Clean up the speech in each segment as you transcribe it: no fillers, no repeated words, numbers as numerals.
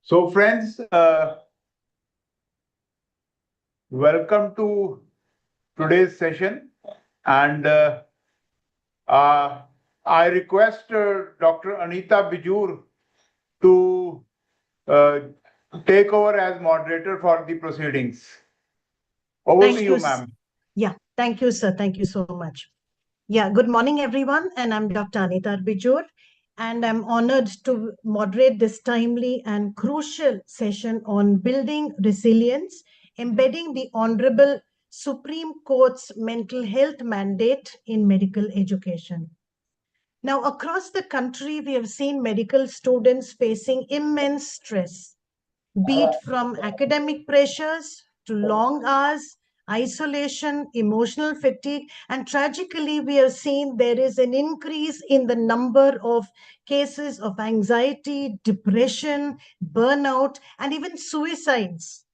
So friends, welcome to today's session, and I request Dr. Anita Bijur to uh, take over as moderator for the proceedings. Over to Thank you, you. ma'am. Yeah, thank you, sir. Thank you so much. Yeah, good morning, everyone. And I'm Dr. Anita Bijur, and I'm honored to moderate this timely and crucial session on building resilience, embedding the Honorable Supreme Court's mental health mandate in medical education. Now, across the country, we have seen medical students facing immense stress, be it from academic pressures to long hours, isolation, emotional fatigue, and tragically, we have seen there is an increase in the number of cases of anxiety, depression, burnout, and even suicides.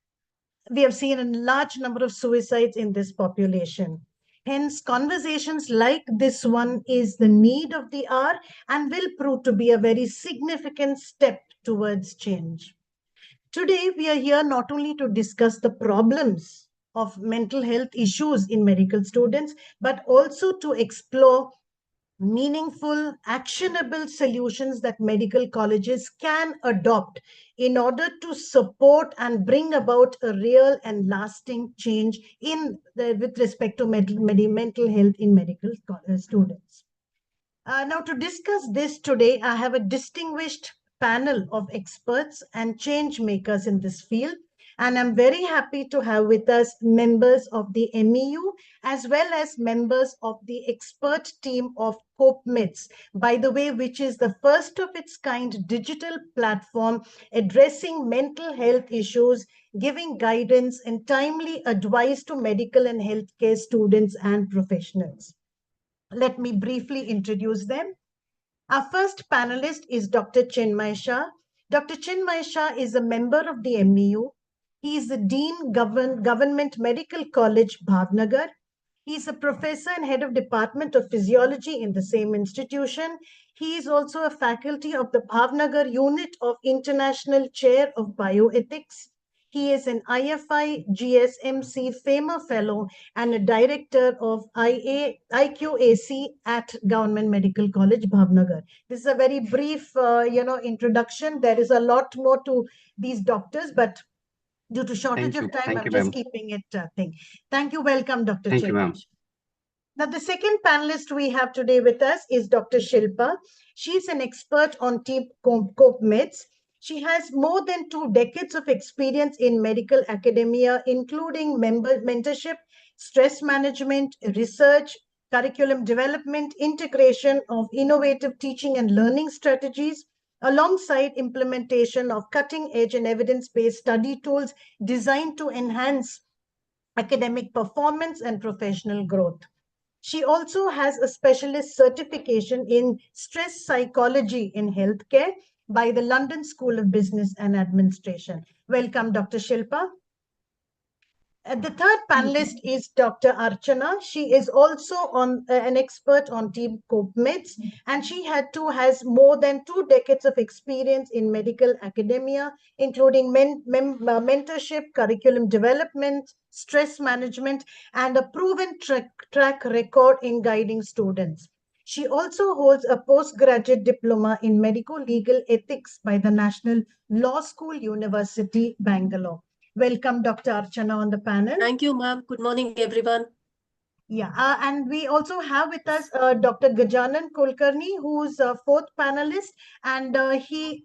We have seen a large number of suicides in this population. Hence, conversations like this one is the need of the hour and will prove to be a very significant step towards change. Today, we are here not only to discuss the problems of mental health issues in medical students, but also to explore meaningful, actionable solutions that medical colleges can adopt in order to support and bring about a real and lasting change with respect to mental health in medical students. Now, to discuss this today, I have a distinguished panel of experts and change makers in this field. And I'm very happy to have with us members of the MEU as well as members of the expert team of CopeMeds, by the way, which is the first of its kind digital platform addressing mental health issues, giving guidance and timely advice to medical and healthcare students and professionals. Let me briefly introduce them. Our first panelist is Dr. Chinmay Shah. Dr. Chinmay Shah is a member of the MEU. He is the Dean Government Medical College, Bhavnagar. He is a professor and head of Department of Physiology in the same institution. He is also a faculty of the Bhavnagar Unit of International Chair of Bioethics. He is an IFI GSMC FAMA Fellow and a director of IQAC at Government Medical College, Bhavnagar. This is a very brief, introduction. There is a lot more to these doctors, but due to shortage of time, I'm just keeping it thing. Thank you. Welcome, Dr. Thank you, ma'am. Now, the second panelist we have today with us is Dr. Shilpa. She's an expert on Team CopeMeds. She has more than 2 decades of experience in medical academia, including mentorship, stress management, research, curriculum development, integration of innovative teaching and learning strategies, alongside implementation of cutting-edge and evidence-based study tools designed to enhance academic performance and professional growth. She also has a specialist certification in stress psychology in healthcare by the London School of Business and Administration. Welcome, Dr. Shilpa. The third panelist is Dr. Archana. She is also an expert on Team CopeMeds, and she has more than 2 decades of experience in medical academia, including mentorship, curriculum development, stress management, and a proven track record in guiding students. She also holds a postgraduate diploma in medical legal ethics by the National Law School, University, Bangalore. Welcome, Dr. Archana, on the panel. Thank you, ma'am. Good morning, everyone. Yeah, and we also have with us Dr. Gajanan Kulkarni, who's a fourth panelist, and he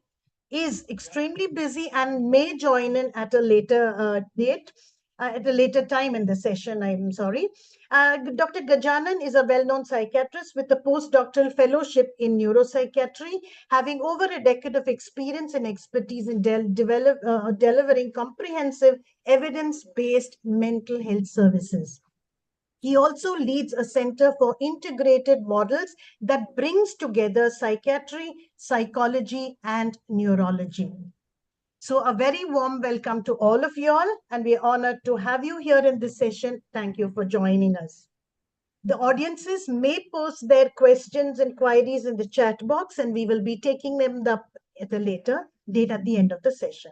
is extremely busy and may join in at a later date. At a later time in the session, I'm sorry. Dr. Gajanan is a well-known psychiatrist with a postdoctoral fellowship in neuropsychiatry, having over a decade of experience and expertise in delivering comprehensive evidence-based mental health services. He also leads a center for integrated models that brings together psychiatry, psychology, and neurology. So a very warm welcome to all of you all, and we're honored to have you here in this session. Thank you for joining us. The audiences may post their questions and queries in the chat box, and we will be taking them up at a later date at the end of the session.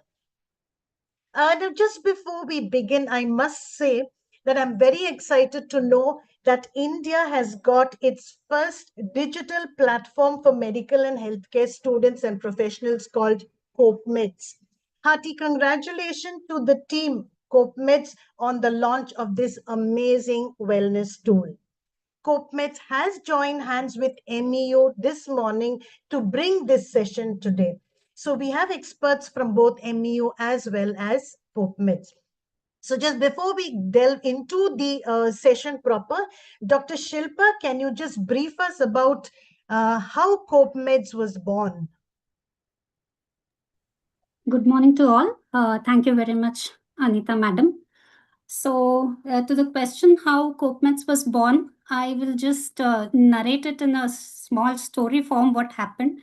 Now, just before we begin, I must say that I'm very excited to know that India has got its first digital platform for medical and healthcare students and professionals called CopeMeds. Hearty congratulations to the team CopeMeds on the launch of this amazing wellness tool. CopeMeds has joined hands with MEU this morning to bring this session today. So we have experts from both MEU as well as CopeMeds. So just before we delve into the session proper, Dr. Shilpa, can you just brief us about how CopeMeds was born? Good morning to all. Thank you very much, Anita Madam. So, to the question how CopeMeds was born, I will just narrate it in a small story form what happened.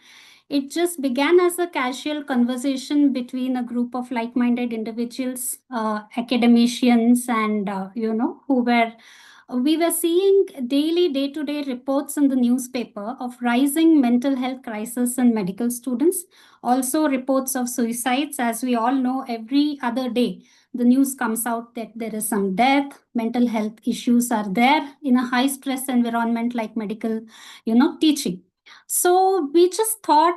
It just began as a casual conversation between a group of like-minded individuals, academicians, and who were we were seeing daily, day-to-day reports in the newspaper of rising mental health crisis in medical students, also reports of suicides. As we all know, every other day, the news comes out that there is some death, mental health issues are there in a high stress environment like medical, teaching. So we just thought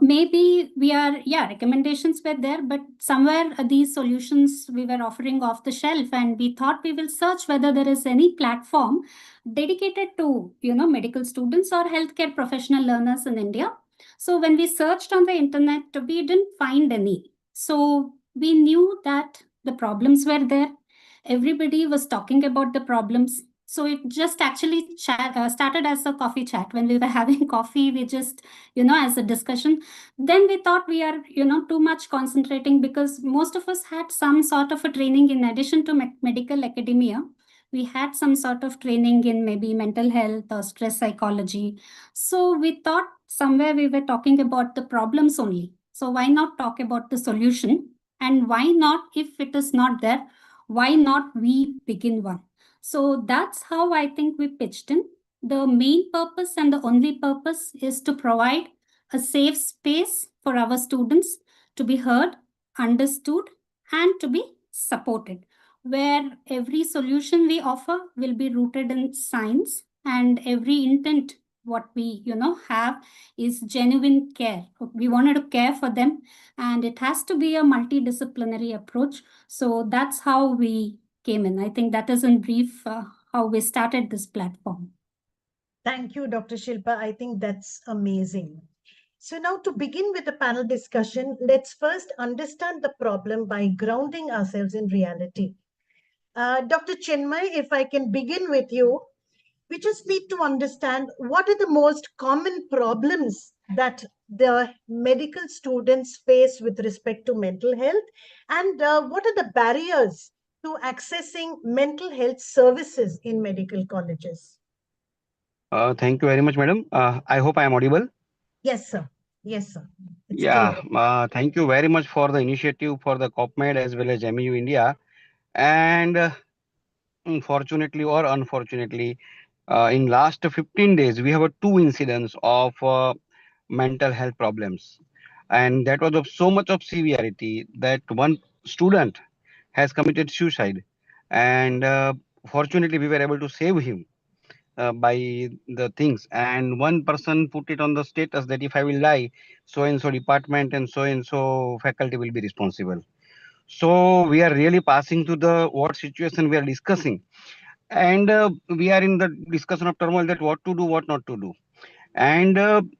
maybe recommendations were there, but somewhere these solutions we were offering off the shelf, and we thought we will search whether there is any platform dedicated to, medical students or healthcare professional learners in India. So when we searched on the internet, we didn't find any. So we knew that the problems were there. Everybody was talking about the problems. So it just actually started as a coffee chat. When we were having coffee, we just, as a discussion. Then we thought we are, too much concentrating, because most of us had some sort of a training in addition to medical academia. We had some sort of training in maybe mental health or stress psychology. So we thought somewhere we were talking about the problems only. So why not talk about the solution? And why not, if it is not there, why not we begin one? So that's how I think we pitched in. The main purpose and the only purpose is to provide a safe space for our students to be heard, understood, and to be supported, where every solution we offer will be rooted in science, and every intent what we have is genuine care. We wanted to care for them, and it has to be a multidisciplinary approach. So that's how we came in. I think that is in brief how we started this platform. Thank you, Dr. Shilpa. I think that's amazing. So now, to begin with the panel discussion, let's first understand the problem by grounding ourselves in reality. Dr. Chinmay, if I can begin with you, we just need to understand what are the most common problems that the medical students face with respect to mental health, and what are the barriers to accessing mental health services in medical colleges? Thank you very much, madam. I hope I am audible. Yes, sir. Yes, sir. It's Yeah, clear. thank you very much for the initiative for the COPMED as well as MEU India. And fortunately or unfortunately, in last 15 days, we have two incidents of mental health problems. And that was of so much of severity that one student has committed suicide. And fortunately, we were able to save him by the things, and one person put it on the status that if I will die, so and so department and so faculty will be responsible. So we are really passing to the what situation we are discussing, and we are in the discussion of turmoil that what to do, what not to do. And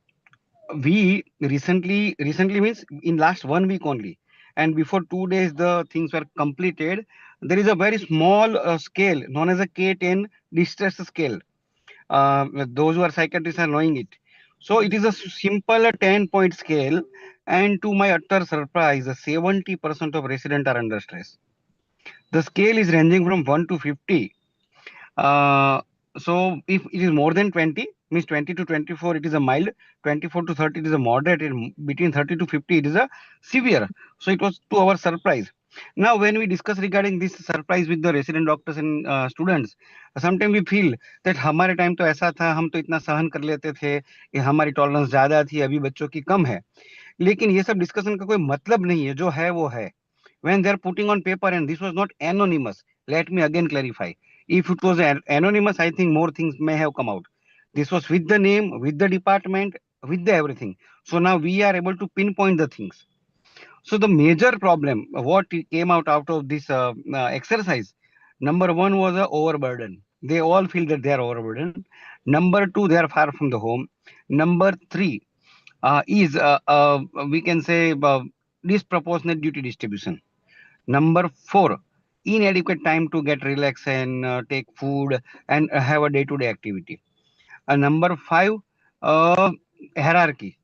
we recently means in last 1 week only, and before 2 days the things were completed. There is a very small scale known as a K10 distress scale. Those who are psychiatrists are knowing it. So it is a simple 10-point scale, and to my utter surprise, 70% of residents are under stress. The scale is ranging from 1 to 50. Uh, so if it is more than 20, means 20 to 24, it is a mild, 24 to 30, it is a moderate, and between 30 to 50, it is a severe. So it was to our surprise. Now, when we discuss regarding this surprise with the resident doctors and students, sometimes we feel that हमारे time तो ऐसा था, हम तो इतना सहन कर लेते थे, ये हमारी टॉलरेंस ज्यादा थी, अभी बच्चों की कम है. लेकिन ये सब डिस्कशन का कोई मतलब नहीं है, जो है वो है. When they are putting on paper, and this was not anonymous, let me again clarify. If it was anonymous, I think more things may have come out. This was with the name, with the department, with the everything. So now we are able to pinpoint the things. So the major problem, what came out of this exercise, number one was a overburden. They all feel that they are overburdened. Number two, they are far from the home. Number three is we can say disproportionate duty distribution. Number four, inadequate time to get relax and take food and have a day-to-day activity. Number five, uh, hierarchy.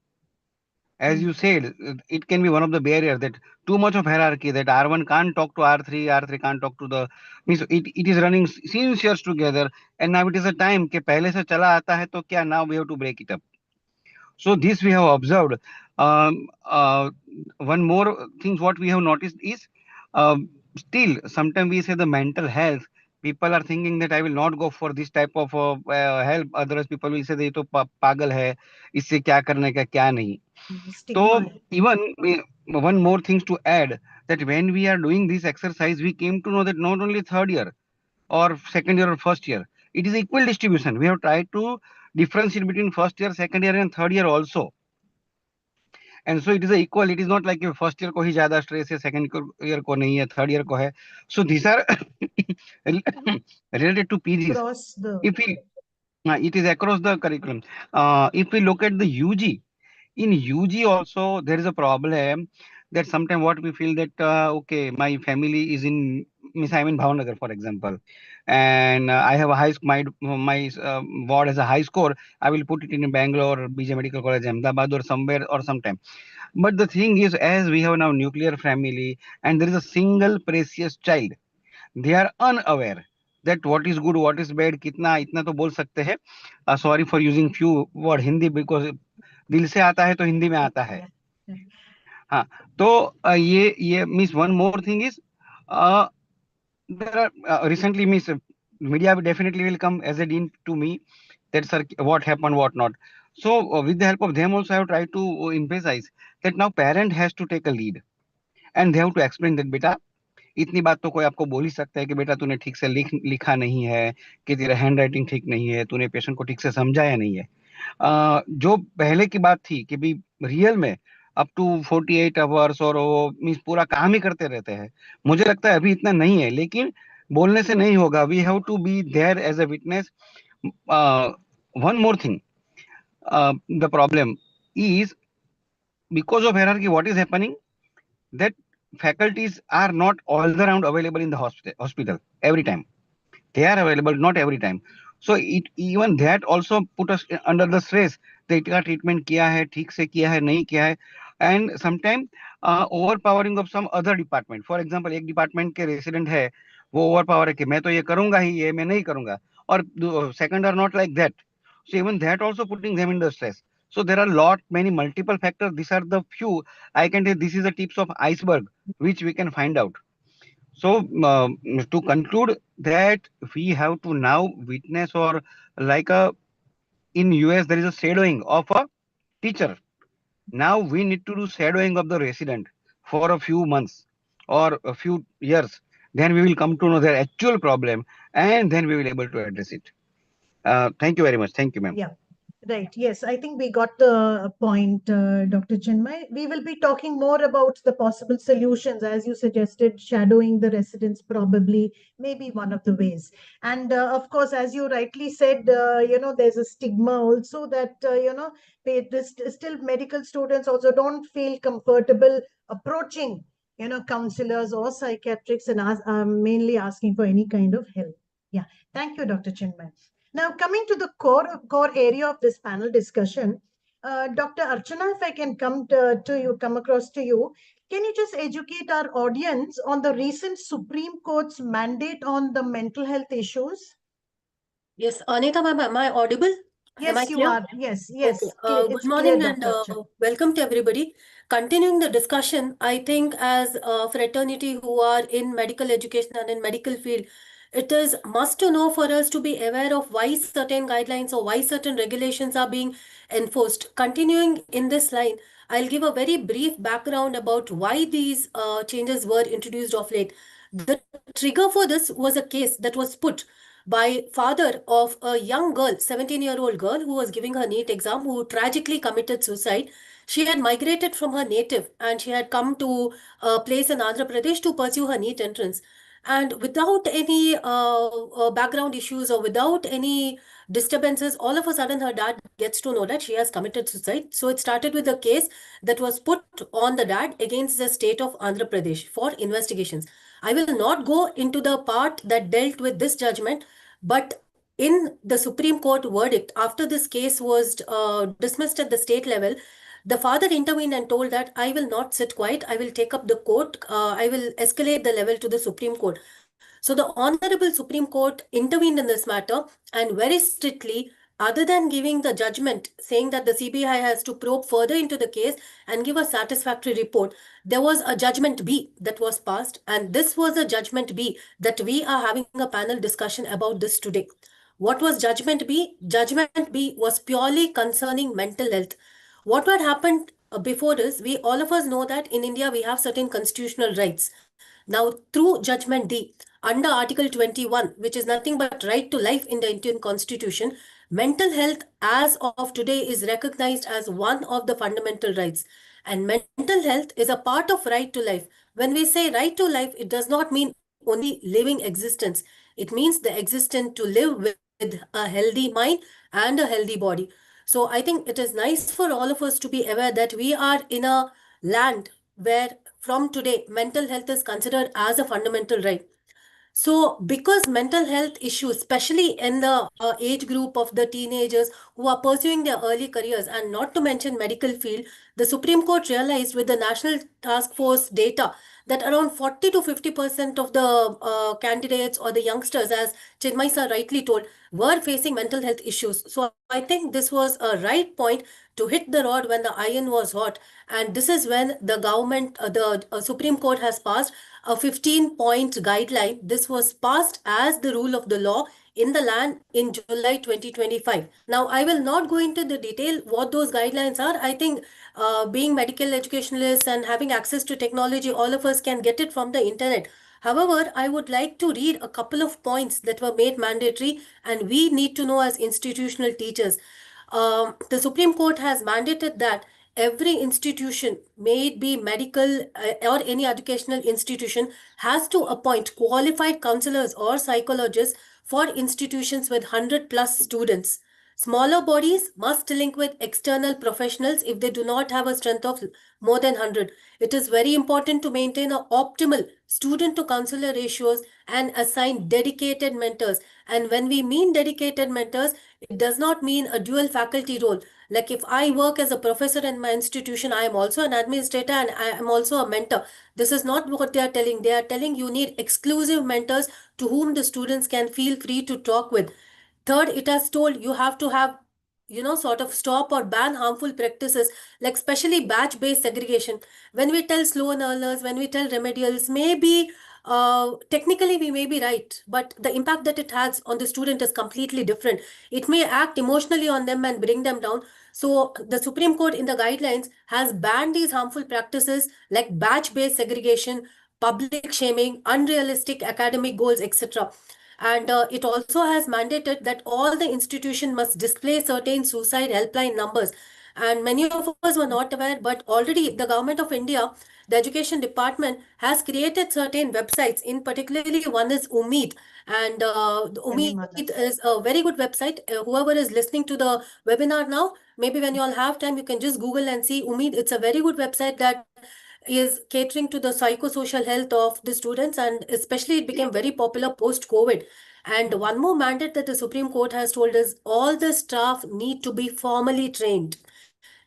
As you said, it can be one of the barriers, that too much of hierarchy, that R1 can't talk to R3, R3 can't talk to the, means it is running since years together, and now it is a time कि पहले से चला आता है तो क्या, now we have to break it up. So this we have observed. One more thing what we have noticed is, still sometimes we say the mental health. People are thinking that I will not go for this type of help. Otherwise, people will say that ये तो पागल है, इससे क्या करने का क्या नहीं. So Stigma. even one more things to add, that when we are doing this exercise, we came to know that not only third year or second year or first year, it is equal distribution. We have tried to differentiate between first year, second year, and third year also. And so it is a equal. It is not like first year को ही ज़्यादा stress है, second year को नहीं है, third year को है. So these are related to PGs. Across the. If we, it is across the curriculum. If we look at the UG, in UG also there is a problem, that sometimes what we feel that okay, my family is in, means I'm in Bhavnagar, for example, and I have a my ward has a high score. I will put it in Bangalore, BJ Medical College, Ahmedabad, or somewhere or sometime. But the thing is, as we have now nuclear family and there is a single precious child, they are unaware that what is good, what is bad. कितना इतना तो बोल सकते हैं. Sorry for using few word Hindi, because दिल से आता है तो हिंदी में आता है. हाँ, तो ये means one more thing is, there are recently, means media definitely will come as a dean to me, that sir what happened, what not. So with the help of them also I have tried to emphasize that now parent has to take a lead, and they have to explain that बेटा इतनी बात तो कोई आपको बोल ही सकता है कि बेटा तूने ठीक से लिखा नहीं है, कि तेरा हैंड राइटिंग ठीक नहीं है, तूने पेशेंट को ठीक से समझाया नहीं है. जो पहले की बात थी कि भी रियल में अप टू 48 आवर्स और वो मीन्स पूरा काम ही करते रहते हैं, मुझे लगता है अभी इतना नहीं है. लेकिन बोलने से नहीं होगा, we have to be there as a witness. One more thing, the problem is because of hierarchy, what is happening, that faculties are not all around available in the hospital every time. They are available not every time. So it even that also put us under the stress that का treatment किया है, ठीक से किया है, नहीं किया है. And sometimes overpowering of some other department. For example, एक department के resident है, वो overpower है कि मैं तो ये करूंगा ही, ये मैं नहीं करूंगा. और second are not like that. So even that also putting them in the stress. So there are many multiple factors. These are the few. I can say this is the tips of iceberg which we can find out. So to conclude that we have to now witness, or like in US there is a shadowing of a teacher. Now we need to do shadowing of the resident for a few months or a few years. Then we will come to know their actual problem, and then we will able to address it. Thank you very much. Thank you, ma'am. Yeah. Right. Yes, I think we got the point, Dr. Chinmay. We will be talking more about the possible solutions, as you suggested, shadowing the residents probably may be one of the ways. And of course, as you rightly said, there's a stigma also that, still medical students also don't feel comfortable approaching, counselors or psychiatrists and mainly asking for any kind of help. Yeah. Thank you, Dr. Chinmay. Now, coming to the core area of this panel discussion, Dr. Archana, if I can come across to you, can you just educate our audience on the recent Supreme Court's mandate on the mental health issues? Yes, Anita ma'am, am I audible? Am I Yes, you clear? are. Yes, yes. Okay. It's Good morning clear, and Dr. Archana. welcome to everybody. Continuing the discussion, I think as a fraternity who are in medical education and in medical field, It is must to know for us to be aware of why certain guidelines or why certain regulations are being enforced. Continuing in this line, I'll give a very brief background about why these changes were introduced of late. The trigger for this was a case that was put by father of a young girl, 17-year-old girl who was giving her NEET exam, who tragically committed suicide. She had migrated from her native and she had come to a place in Andhra Pradesh to pursue her NEET entrance. And without any background issues or without any disturbances, all of a sudden her dad gets to know that she has committed suicide. So it started with a case that was put on the dad against the state of Andhra Pradesh for investigations. I will not go into the part that dealt with this judgment, but in the Supreme Court verdict, after this case was dismissed at the state level, the father intervened and told that I will not sit quiet. I will take up the court. I will escalate the level to the Supreme Court. So the Honorable Supreme Court intervened in this matter and very strictly, other than giving the judgment saying that the CBI has to probe further into the case and give a satisfactory report, there was a judgment B that was passed, and this was a judgment B that we are having a panel discussion about this today. What was judgment B? Judgment B was purely concerning mental health. What had happened before this, we all of us know that in India we have certain constitutional rights. Now, through Judgment D, under Article 21, which is nothing but right to life in the Indian Constitution, mental health as of today is recognized as one of the fundamental rights. And mental health is a part of right to life. When we say right to life, it does not mean only living existence. It means the existence to live with a healthy mind and a healthy body. So I think it is nice for all of us to be aware that we are in a land where from today mental health is considered as a fundamental right. So, because mental health issues, especially in the age group of the teenagers who are pursuing their early careers, and not to mention medical field, the Supreme Court realized with the National Task Force data that around 40 to 50% of the candidates or the youngsters, as Chinmay sir rightly told, were facing mental health issues. So, I think this was a right point to hit the rod when the iron was hot. And this is when the government, the Supreme Court has passed a 15-point guideline. This was passed as the rule of the law in the land in July 2025. Now, I will not go into the detail what those guidelines are. I think being medical educationalists and having access to technology, all of us can get it from the internet. However, I would like to read a couple of points that were made mandatory and we need to know as institutional teachers. The Supreme Court has mandated that every institution, may it be medical or any educational institution, has to appoint qualified counselors or psychologists for institutions with 100 plus students. Smaller bodies must link with external professionals if they do not have a strength of more than 100. It is very important to maintain an optimal student to counselor ratios and assign dedicated mentors. And when we mean dedicated mentors, it does not mean a dual faculty role. Like if I work as a professor in my institution, I am also an administrator and I am also a mentor. This is not what they are telling. They are telling you need exclusive mentors to whom the students can feel free to talk with. Third, it has told you have to have, sort of stop or ban harmful practices, like especially batch-based segregation. When we tell slow learners, when we tell remedials, maybe technically we may be right, but the impact that it has on the student is completely different. It may act emotionally on them and bring them down. So the Supreme Court in the guidelines has banned these harmful practices like batch-based segregation, public shaming, unrealistic academic goals, etc. And it also has mandated that all the institution must display certain suicide helpline numbers. And many of us were not aware, but already the government of India, the education department has created certain websites. In particularly, one is Umeed, and Umeed is a very good website. Whoever is listening to the webinar now, maybe when you all have time, you can just Google and see Umeed. It's a very good website that is catering to the psychosocial health of the students, and especially it became very popular post-COVID. And one more mandate that the Supreme Court has told us, all the staff need to be formally trained.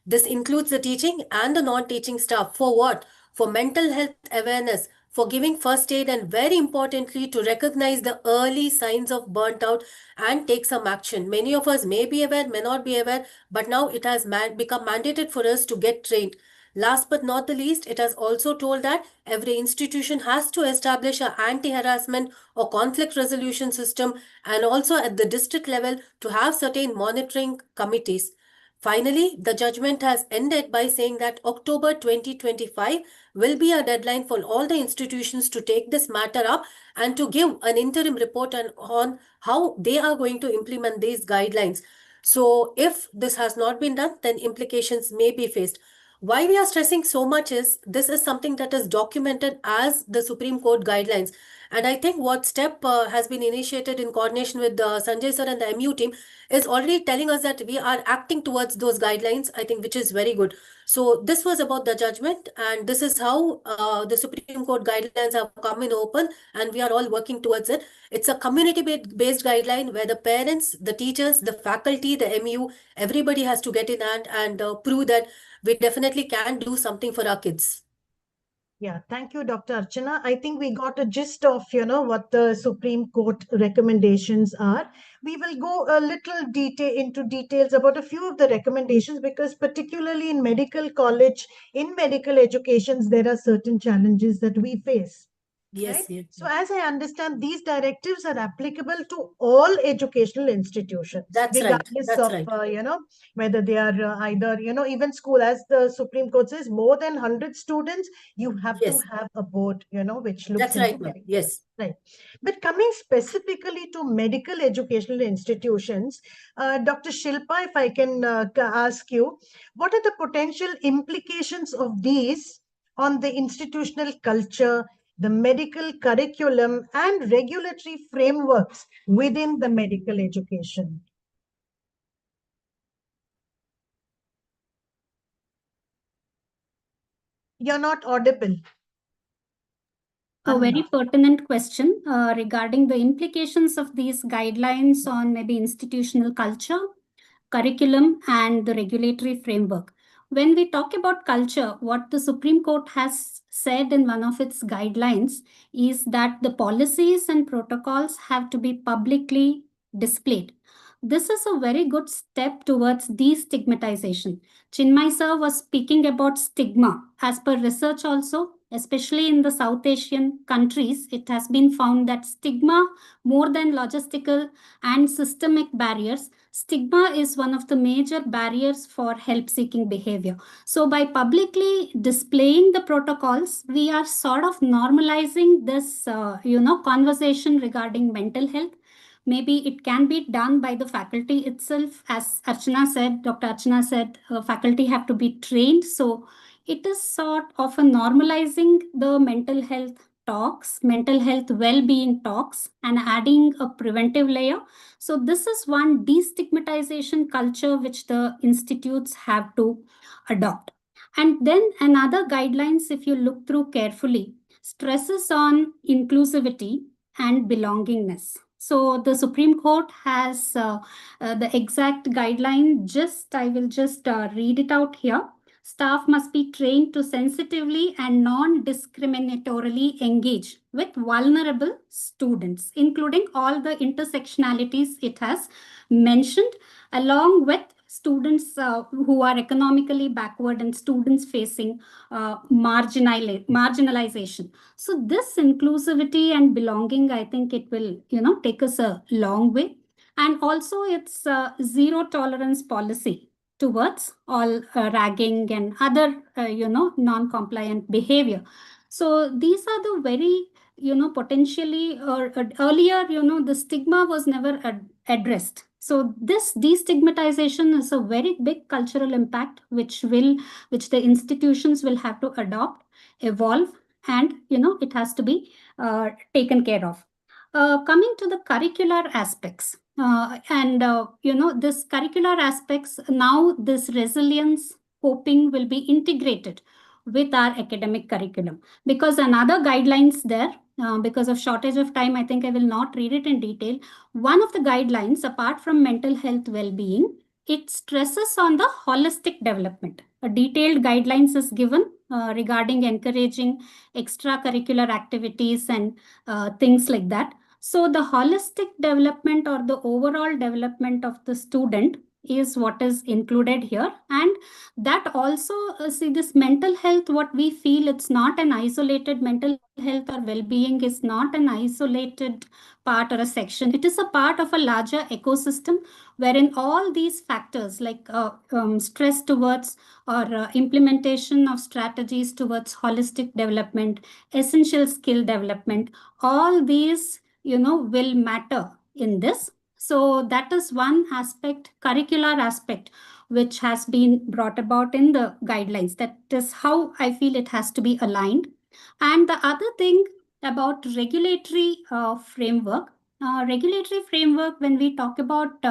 This includes the teaching and the non-teaching staff. For what? For mental health awareness, for giving first aid, and very importantly, to recognize the early signs of burnt out and take some action. Many of us may be aware, may not be aware, but now it has become mandated for us to get trained. Last but not the least, it has also told that every institution has to establish an anti-harassment or conflict resolution system, and also at the district level to have certain monitoring committees. Finally, the judgment has ended by saying that October 2025 will be a deadline for all the institutions to take this matter up and to give an interim report on how they are going to implement these guidelines. So if this has not been done, then implications may be faced. Why we are stressing so much is this is something that is documented as the Supreme Court guidelines. And I think what step has been initiated in coordination with Sanjay sir and the MU team is already telling us that we are acting towards those guidelines, I think, which is very good. So this was about the judgment, and this is how the Supreme Court guidelines have come in open, and we are all working towards it. It's a community-based guideline where the parents, the teachers, the faculty, the MU, everybody has to get in and prove that we definitely can do something for our kids. Yeah, thank you, Dr. Archana. I think we got a gist of, what the Supreme Court recommendations are. We will go a little into details about a few of the recommendations, because particularly in medical college, in medical educations, there are certain challenges that we face. Yes, Right? yes. So as I understand, these directives are applicable to all educational institutions, That's right. regardless That's of, right. whether they are either, even school, as the Supreme Court says, more than 100 students, you have to Yes. have a board, which looks That's into right, ma'am. medical. Yes. Right. But coming specifically to medical educational institutions, Dr. Shilpa, if I can ask you, what are the potential implications of these on the institutional culture, the medical curriculum, and regulatory frameworks within the medical education? You're not audible. A very pertinent question regarding the implications of these guidelines on maybe institutional culture, curriculum, and the regulatory framework. When we talk about culture, what the Supreme Court has said in one of its guidelines is that the policies and protocols have to be publicly displayed. This is a very good step towards destigmatization. Chinmay sir was speaking about stigma. As per research also, especially in the South Asian countries, it has been found that stigma, more than logistical and systemic barriers, stigma is one of the major barriers for help-seeking behavior. So by publicly displaying the protocols, we are sort of normalizing this, conversation regarding mental health. Maybe it can be done by the faculty itself. As Archana said, Dr. Archana said, faculty have to be trained. So it is sort of a normalizing the mental health talks, mental health well-being talks, and adding a preventive layer. So this is one destigmatization culture which the institutes have to adopt. And then another guidelines, if you look through carefully, stresses on inclusivity and belongingness. So the Supreme Court has the exact guideline. I will just read it out here. Staff must be trained to sensitively and non-discriminatorily engage with vulnerable students, including all the intersectionalities it has mentioned, along with students who are economically backward and students facing marginalization. So this inclusivity and belonging, I think it will, take us a long way. And also it's zero tolerance policy towards all ragging and other, non-compliant behavior. So these are the very, potentially, or earlier, the stigma was never addressed. So this destigmatization is a very big cultural impact, which the institutions will have to adopt, evolve, and, it has to be taken care of. Coming to the curricular aspects, this curricular aspects, now this resilience coping will be integrated with our academic curriculum, because another guidelines there, because of shortage of time, I think I will not read it in detail. One of the guidelines, apart from mental health well-being, it stresses on the holistic development. A detailed guidelines is given regarding encouraging extracurricular activities and things like that. So the holistic development or the overall development of the student is what is included here. And that also, see, this mental health, what we feel, it's not an isolated mental health or well-being is not an isolated part or a section. It is a part of a larger ecosystem wherein all these factors like stress towards or implementation of strategies towards holistic development, essential skill development, all these, will matter in this. So that is one aspect, curricular aspect, which has been brought about in the guidelines. That is how I feel it has to be aligned. And the other thing about regulatory framework, when we talk about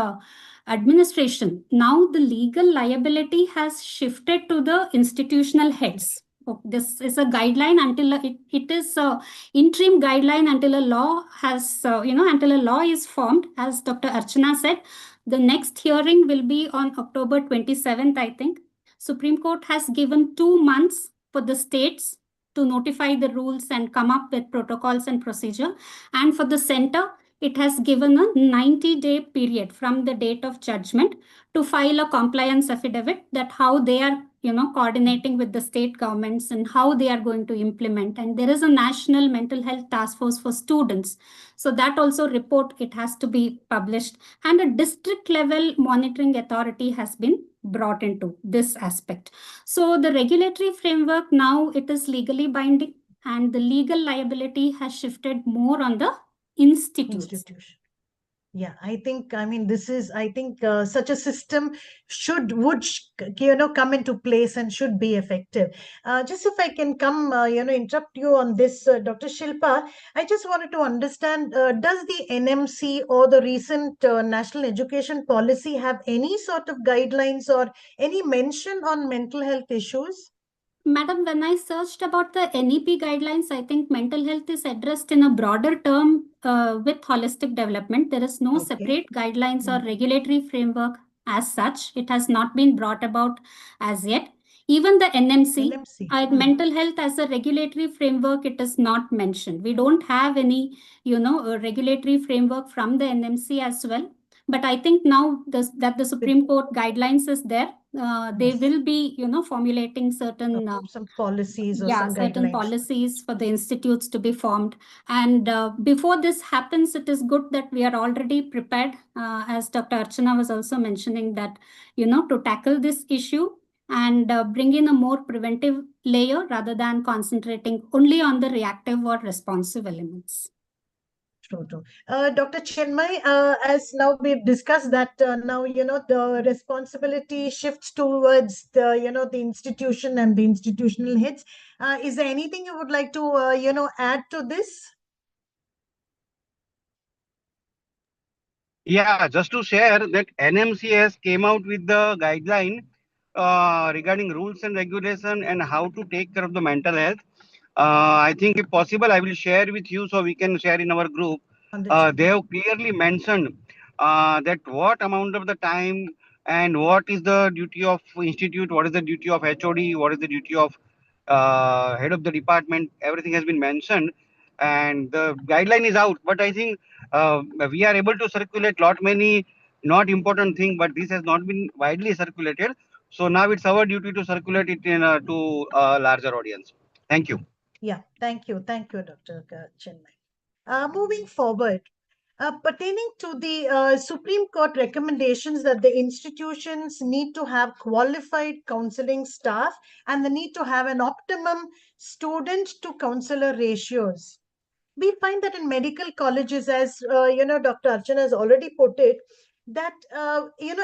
administration, now the legal liability has shifted to the institutional heads. This is a guideline until it is a interim guideline until a law has, until a law is formed. As Dr. Archana said, the next hearing will be on October 27th, I think. Supreme Court has given 2 months for the states to notify the rules and come up with protocols and procedure. And for the center, it has given a 90-day period from the date of judgment to file a compliance affidavit that how they are, coordinating with the state governments and how they are going to implement. And there is a national mental health task force for students. So that also report, it has to be published. And a district level monitoring authority has been brought into this aspect. So the regulatory framework now, it is legally binding, and the legal liability has shifted more on the institutes. Institution. Yeah, I mean, this is, I think such a system would come into place and should be effective. Just if I can come, interrupt you on this, Dr. Shilpa, I just wanted to understand, does the NMC or the recent National Education Policy have any sort of guidelines or any mention on mental health issues? Madam, when I searched about the NEP guidelines, I think mental health is addressed in a broader term with holistic development. There is no Okay. separate guidelines or regulatory framework as such. It has not been brought about as yet. Even the NMC, mental health as a regulatory framework, it is not mentioned. We don't have any, regulatory framework from the NMC as well. But I think now that the Supreme Court guidelines is there, they Yes. will be, formulating certain some policies or yeah, some certain guidelines. policies for the institutes to be formed. And before this happens, it is good that we are already prepared, as Dr. Archana was also mentioning, that, to tackle this issue and bring in a more preventive layer rather than concentrating only on the reactive or responsive elements. True. Dr. Chinmay, as now we've discussed that now, the responsibility shifts towards the institution and the institutional heads. Is there anything you would like to, add to this? Yeah, just to share that NMC has came out with the guideline regarding rules and regulation and how to take care of the mental health. I think if possible, I will share with you so we can share in our group. They have clearly mentioned that what amount of the time and what is the duty of institute, what is the duty of HOD, what is the duty of head of the department. Everything has been mentioned, and the guideline is out. But I think we are able to circulate lot many not important thing, but this has not been widely circulated. So now it's our duty to circulate it to a larger audience. Thank you. Yeah, thank you, Dr. Chinmay. Moving forward, pertaining to the Supreme Court recommendations that the institutions need to have qualified counseling staff and the need to have an optimum student to counselor ratios. We find that in medical colleges, as Dr. Archana has already put it, that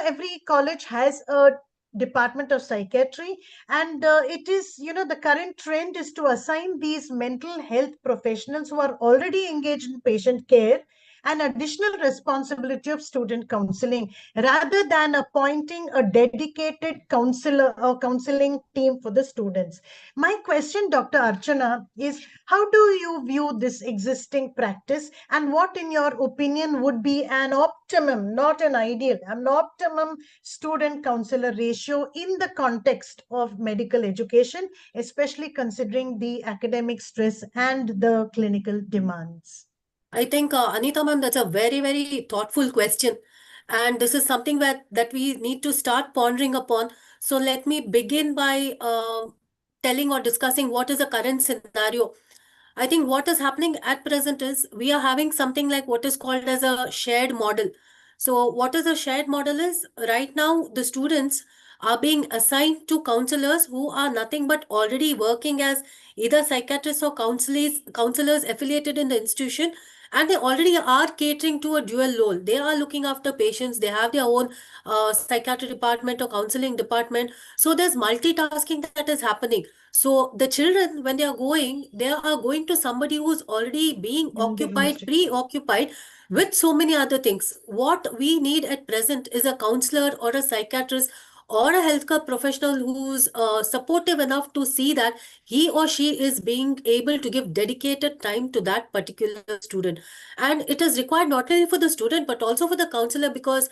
every college has a department of psychiatry, and it is, the current trend is to assign these mental health professionals who are already engaged in patient care an additional responsibility of student counseling rather than appointing a dedicated counselor or counseling team for the students. My question, Dr. Archana, is how do you view this existing practice, and what, in your opinion, would be an optimum, not an ideal, an optimum student counselor ratio in the context of medical education, especially considering the academic stress and the clinical demands? I think, Anita ma'am, that's a very, very thoughtful question. And this is something that we need to start pondering upon. So let me begin by telling or discussing what is the current scenario. I think what is happening at present is we are having something like what is called as a shared model. So what is a shared model is right now the students are being assigned to counselors who are nothing but already working as either psychiatrists or counselors affiliated in the institution, and they already are catering to a dual role. They are looking after patients, they have their own psychiatry department or counseling department. So there's multitasking that is happening. So the children, when they are going to somebody who's already being occupied, Diagnostic. preoccupied with so many other things. What we need at present is a counselor or a psychiatrist or a healthcare professional who's supportive enough to see that he or she is being able to give dedicated time to that particular student. And it is required not only for the student but also for the counselor, because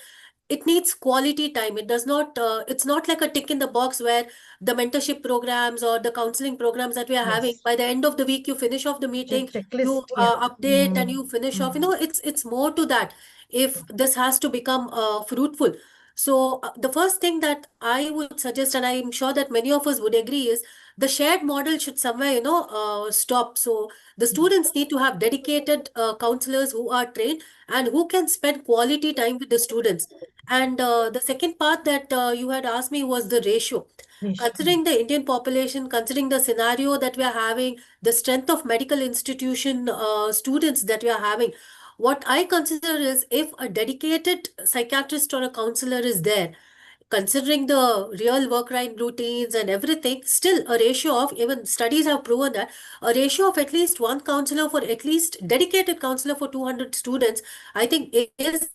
it needs quality time. It does not it's not like a tick in the box where the mentorship programs or the counseling programs that we are having, Yes. by the end of the week you finish off the meeting, you Checklist. Yeah. update and you finish off. It's more to that if this has to become fruitful. So the first thing that I would suggest, and I'm sure that many of us would agree, is the shared model should somewhere stop. So the students need to have dedicated counselors who are trained and who can spend quality time with the students. And the second part that you had asked me was the ratio. Ratio. Considering the Indian population, considering the scenario that we are having, the strength of medical institution students that we are having, what I consider is if a dedicated psychiatrist or a counselor is there, considering the real work right routines and everything, still a ratio of, even studies have proven that a ratio of at least one counselor for at least dedicated counselor for 200 students, I think is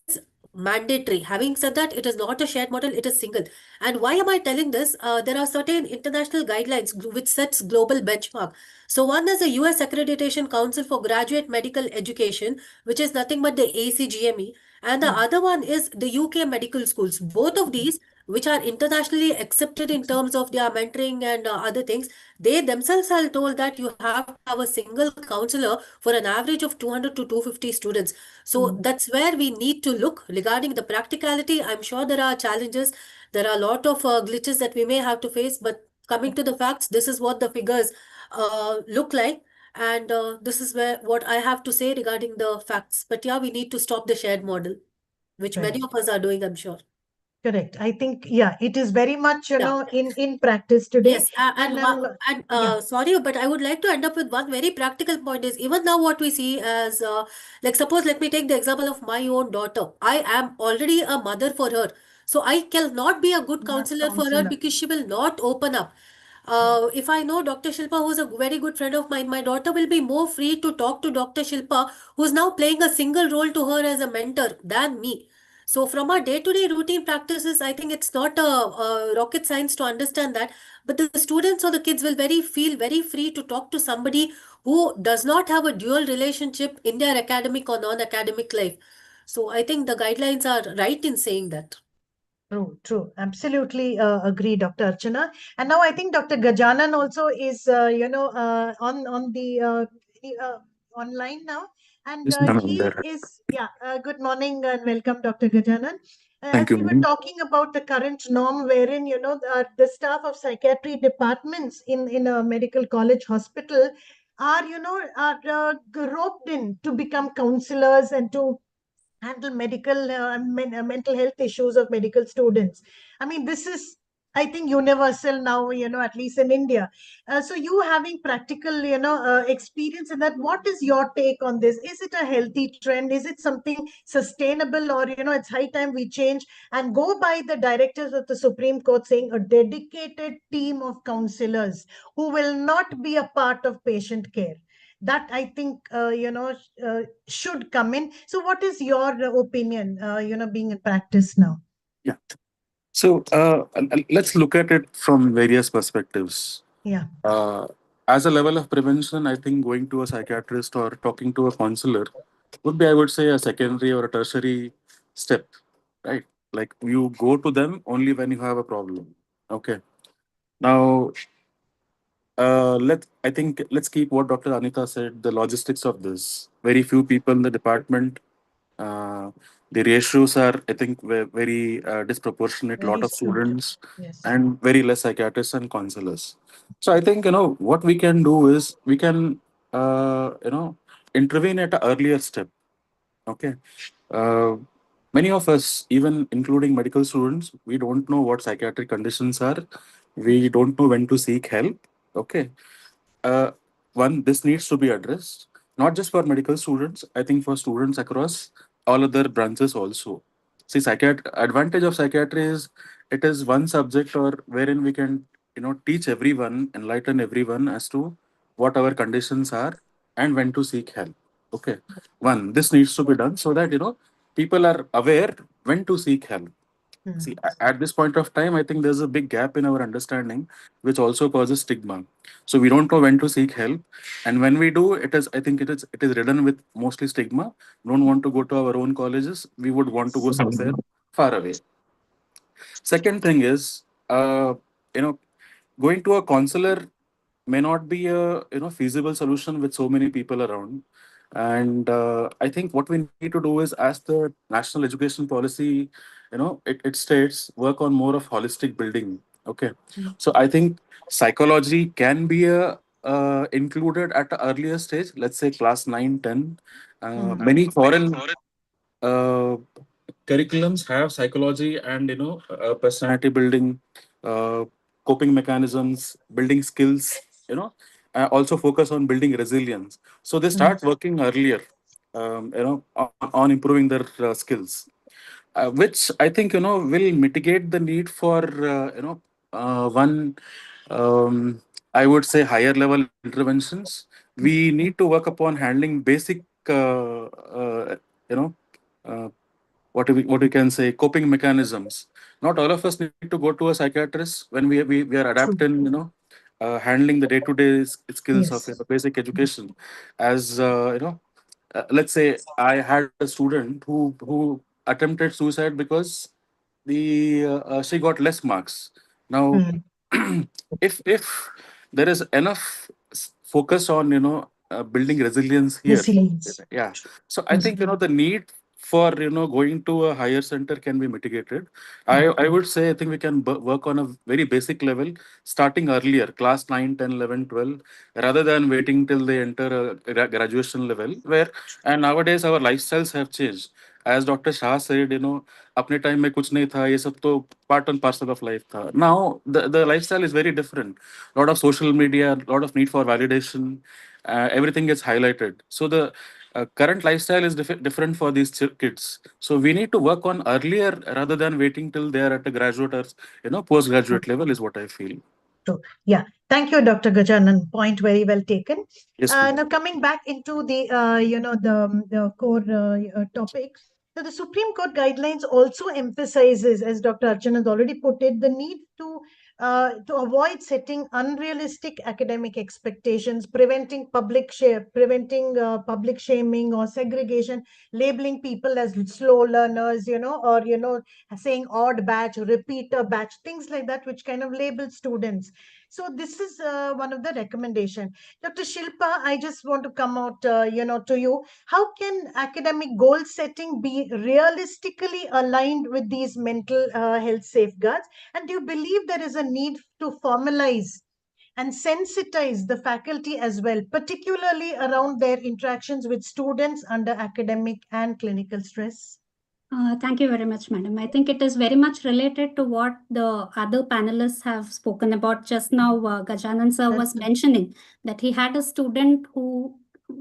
mandatory. Having said that, it is not a shared model, it is single. And why am I telling this? There are certain international guidelines which sets global benchmark. So one is the US Accreditation Council for Graduate Medical Education, which is nothing but the ACGME, and the other one is the UK medical schools. Both of these, which are internationally accepted in terms of their mentoring and other things, they themselves are told that you have to have a single counselor for an average of 200 to 250 students. So that's where we need to look regarding the practicality. I'm sure there are challenges, there are a lot of glitches that we may have to face, but coming to the facts, this is what the figures look like. And this is where what I have to say regarding the facts. But yeah, we need to stop the shared model, which many Right. of us are doing, I'm sure. Correct. I think, yeah, it is very much, Yeah. in practice today. Yes, And yeah, sorry, but I would like to end up with one very practical point is even now what we see as like suppose let me take the example of my own daughter. I am already a mother for her, so I cannot be a good not counselor for her counselor. because she will not open up. If I know Dr. Shilpa, who's a very good friend of mine, my daughter will be more free to talk to Dr. Shilpa, who's now playing a single role to her as a mentor than me. So from our day-to-day routine practices, I think it's not a rocket science to understand that, but the students or the kids will feel very free to talk to somebody who does not have a dual relationship in their academic or non-academic life. So I think the guidelines are right in saying that. True, true. Absolutely agree, Dr. Archana. And now I think Dr. Gajanan also is, on the online now. And Yes, ma'am, I'm he there. is, yeah, good morning and welcome, Dr. Gajanan. Thank As you, we were ma'am. talking about the current norm wherein, the staff of psychiatry departments in a medical college hospital are roped in to become counselors and to handle mental health issues of medical students. I mean, this is, I think, universal now, at least in India. So you having practical, experience in that, what is your take on this? Is it a healthy trend? Is it something sustainable, or, it's high time we change and go by the directives of the Supreme Court saying a dedicated team of counselors who will not be a part of patient care? That I think, should come in. So what is your opinion, being in practice now? Yeah. So let's look at it from various perspectives. Yeah. Uh, as a level of prevention, I think going to a psychiatrist or talking to a counselor would be, I would say, a secondary or a tertiary step, right? Like you go to them only when you have a problem. Okay. Now, I think let's keep what Dr. Anita said, the logistics of this. Very few people in the department. Uh, The ratios are, I think, very disproportionate. Very Lot of skewed. students Yes. and very less psychiatrists and counselors. So I think, what we can do is we can intervene at an earlier step. Okay. Uh, Many of us, even including medical students, we don't know what psychiatric conditions are. We don't know when to seek help. Okay. uh, One, this needs to be addressed, not just for medical students, I think for students across all other branches also. See, advantage of psychiatry is it is one subject or wherein we can, teach everyone, enlighten everyone as to what our conditions are and when to seek help. Okay. One, this needs to be done so that, people are aware when to seek help. See, at this point of time, I think there's a big gap in our understanding, which also causes stigma. So we don't know when to seek help, and when we do, I think it is ridden with mostly stigma. Don't want to go to our own colleges. We would want to go somewhere far away. Second thing is, you know, going to a counselor may not be a feasible solution with so many people around. And I think what we need to do is, as the national education policy, it states, work on more of holistic building. Okay, so I think psychology can be included at an earlier stage, let's say class 9, 10. Many foreign uh, curriculums have psychology and personality building, uh, coping mechanisms, building skills, also focus on building resilience, so they start working earlier, on improving their skills, which I think will mitigate the need for one, um, I would say, higher level interventions. We need to work upon handling basic you know uh, what we can say, coping mechanisms. Not all of us need to go to a psychiatrist when we are True. adapting, handling the day-to-day skills of Yes. basic education. As let's say I had a student who attempted suicide because the she got less marks. Now, if there is enough focus on building resilience here, Resilience. yeah. So I think the need for going to a higher center can be mitigated. I would say I think we can work on a very basic level, starting earlier, class 9, 10, 11, 12, rather than waiting till they enter a graduation level, where, and nowadays our lifestyles have changed. As Dr. Shah said, अपने time में कुछ नहीं था, ये सब तो part and parcel of life था. Now the lifestyle is very different. Lot of social media, lot of need for validation, everything gets highlighted. So the current lifestyle is different for these kids. So we need to work on earlier rather than waiting till they are at a graduate or postgraduate level, is what I feel. So, yeah, thank you, Dr. Gajanan. Point very well taken. Yes, ma'am. Now, coming back into the the core topic. So the Supreme Court guidelines also emphasizes, as Dr. Archana has already put it, the need to avoid setting unrealistic academic expectations, preventing public shaming or segregation, labeling people as slow learners, or saying odd batch, repeater batch, things like that, which kind of label students. So this is one of the recommendation. Dr. Shilpa, I just want to come out, to you. How can academic goal setting be realistically aligned with these mental health safeguards? And do you believe there is a need to formalize and sensitize the faculty as well, particularly around their interactions with students under academic and clinical stress? Thank you very much, madam. I think it is very much related to what the other panelists have spoken about just now. Gajanan sir was mentioning that he had a student who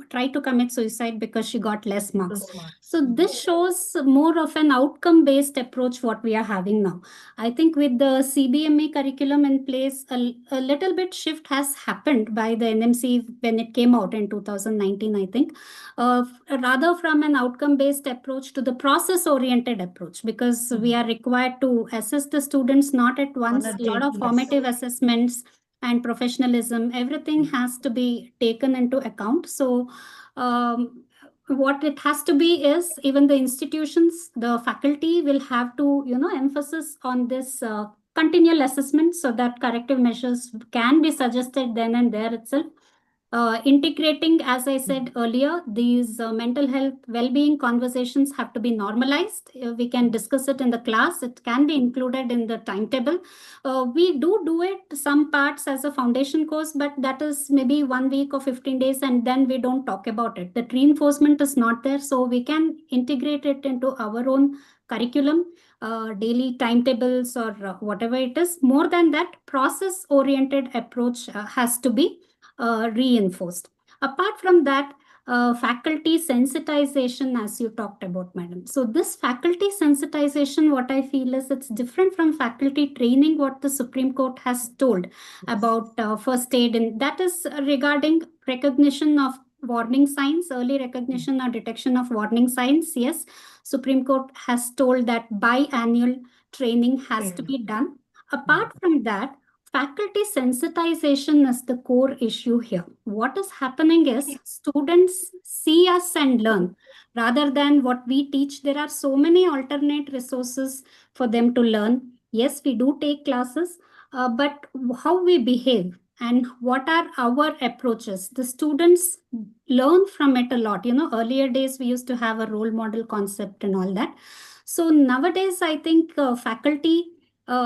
tried to commit suicide because she got less marks. So this shows more of an outcome-based approach what we are having now. I think with the CBME curriculum in place, a little bit shift has happened by the NMC when it came out in 2019, I think. Rather from an outcome-based approach to the process-oriented approach, because we are required to assess the students not at once. A lot of formative assessments and professionalism, everything has to be taken into account. So what it has to be is, even the institutions, the faculty will have to emphasis on this continual assessment, so that corrective measures can be suggested then and there itself. Integrating, as I said earlier, these mental health well-being conversations have to be normalized. We can discuss it in the class. It can be included in the timetable. We do it some parts as a foundation course, but that is maybe 1 week or 15 days, and then we don't talk about it. The reinforcement is not there, so we can integrate it into our own curriculum, daily timetables or whatever it is. More than that, process-oriented approach has to be reinforced. Apart from that, faculty sensitization, as you talked about, madam. So this faculty sensitization, what I feel is it's different from faculty training, what the Supreme Court has told about first aid, and that is regarding recognition of warning signs, early recognition or detection of warning signs. Yes, Supreme Court has told that biannual training has to be done. Apart from that, faculty sensitization is the core issue here. What is happening is students see us and learn rather than what we teach. There are so many alternate resources for them to learn. Yes, we do take classes, but how we behave and what are our approaches, the students learn from it a lot. Earlier days we used to have a role model concept and all that. So nowadays, I think faculty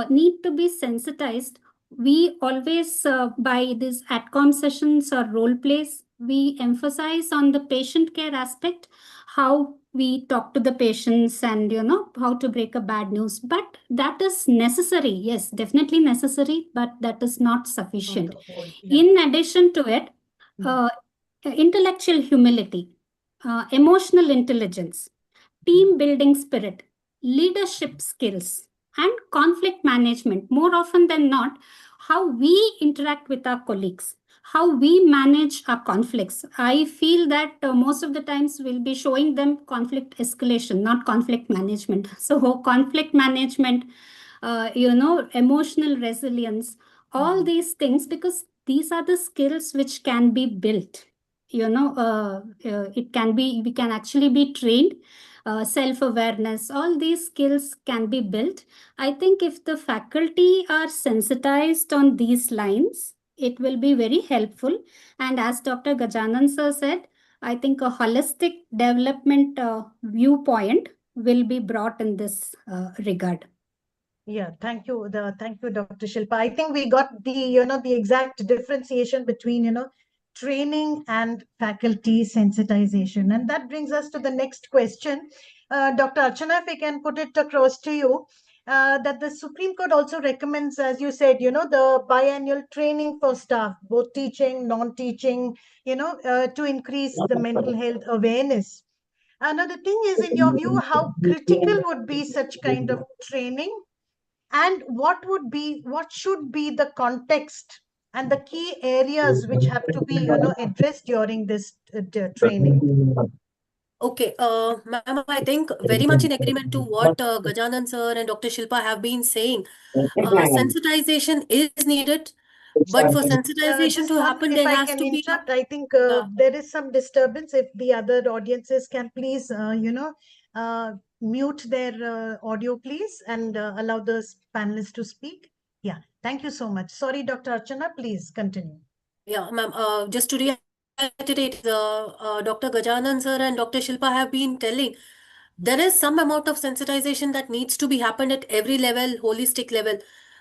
need to be sensitized. We always, by these ATCOM sessions or role plays, we emphasize on the patient care aspect, how we talk to the patients and, how to break a bad news. But that is necessary. Yes, definitely necessary, but that is not sufficient. In addition to it, intellectual humility, emotional intelligence, team building spirit, leadership skills, and conflict management. More often than not, how we interact with our colleagues, how we manage our conflicts. I feel that most of the times we'll be showing them conflict escalation, not conflict management. So conflict management, emotional resilience, all these things, because these are the skills which can be built. We can actually be trained. Self-awareness, all these skills can be built. I think if the faculty are sensitized on these lines, it will be very helpful. And as Dr. Gajanan sir said, I think a holistic development viewpoint will be brought in this regard. Yeah, thank you. Thank you, Dr. Shilpa. I think we got the exact differentiation between, training and faculty sensitization. And that brings us to the next question. Dr. Archana, if I can put it across to you, that the Supreme Court also recommends, as you said, the biannual training for staff, both teaching, non-teaching, to increase the mental health awareness. Now, the thing is, in your view, how critical would be such kind of training? And what should be the context and the key areas which have to be addressed during this training? Okay, ma'am, I think very much in agreement to what Gajanan sir and Dr. Shilpa have been saying. Sensitization is needed, but for sensitization Just to one, happen, if there I has can to be interrupt, I think Yeah. there is some disturbance. If the other audiences can please, mute their audio, please, and allow the panelists to speak. Yeah, thank you so much. Sorry, Dr. Archana, please continue. Yeah, ma'am, just to reiterate, Dr. Gajanan sir and Dr. Shilpa have been telling, there is some amount of sensitization that needs to be happened at every level, holistic level.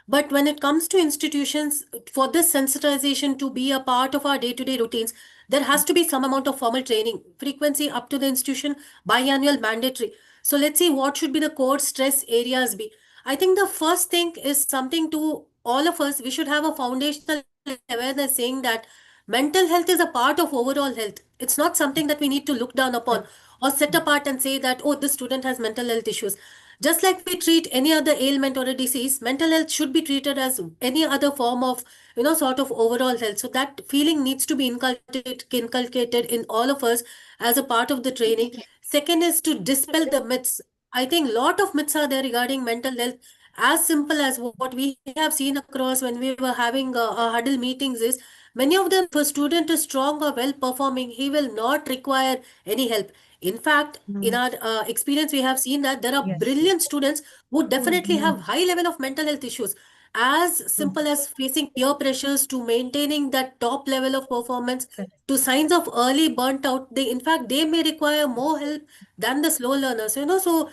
But when it comes to institutions, for this sensitization to be a part of our day-to-day routines, there has to be some amount of formal training, frequency up to the institution, biannual mandatory. So let's see what should be the core stress areas be. I think the first thing is something to all of us, we should have a foundational awareness saying that mental health is a part of overall health. It's not something that we need to look down upon or set apart and say that, oh, this student has mental health issues. Just like we treat any other ailment or a disease, mental health should be treated as any other form of, sort of overall health. So that feeling needs to be inculcated in all of us as a part of the training. Second is to dispel the myths. I think a lot of myths are there regarding mental health. As simple as what we have seen across when we were having a huddle meetings is, many of them, if a student is strong or well performing, he will not require any help. In fact, in our experience, we have seen that there are Yes. brilliant students who definitely have high level of mental health issues. as simple as facing peer pressures to maintaining that top level of performance Correct. to signs of early burnt out. They, in fact, they may require more help than the slow learners, so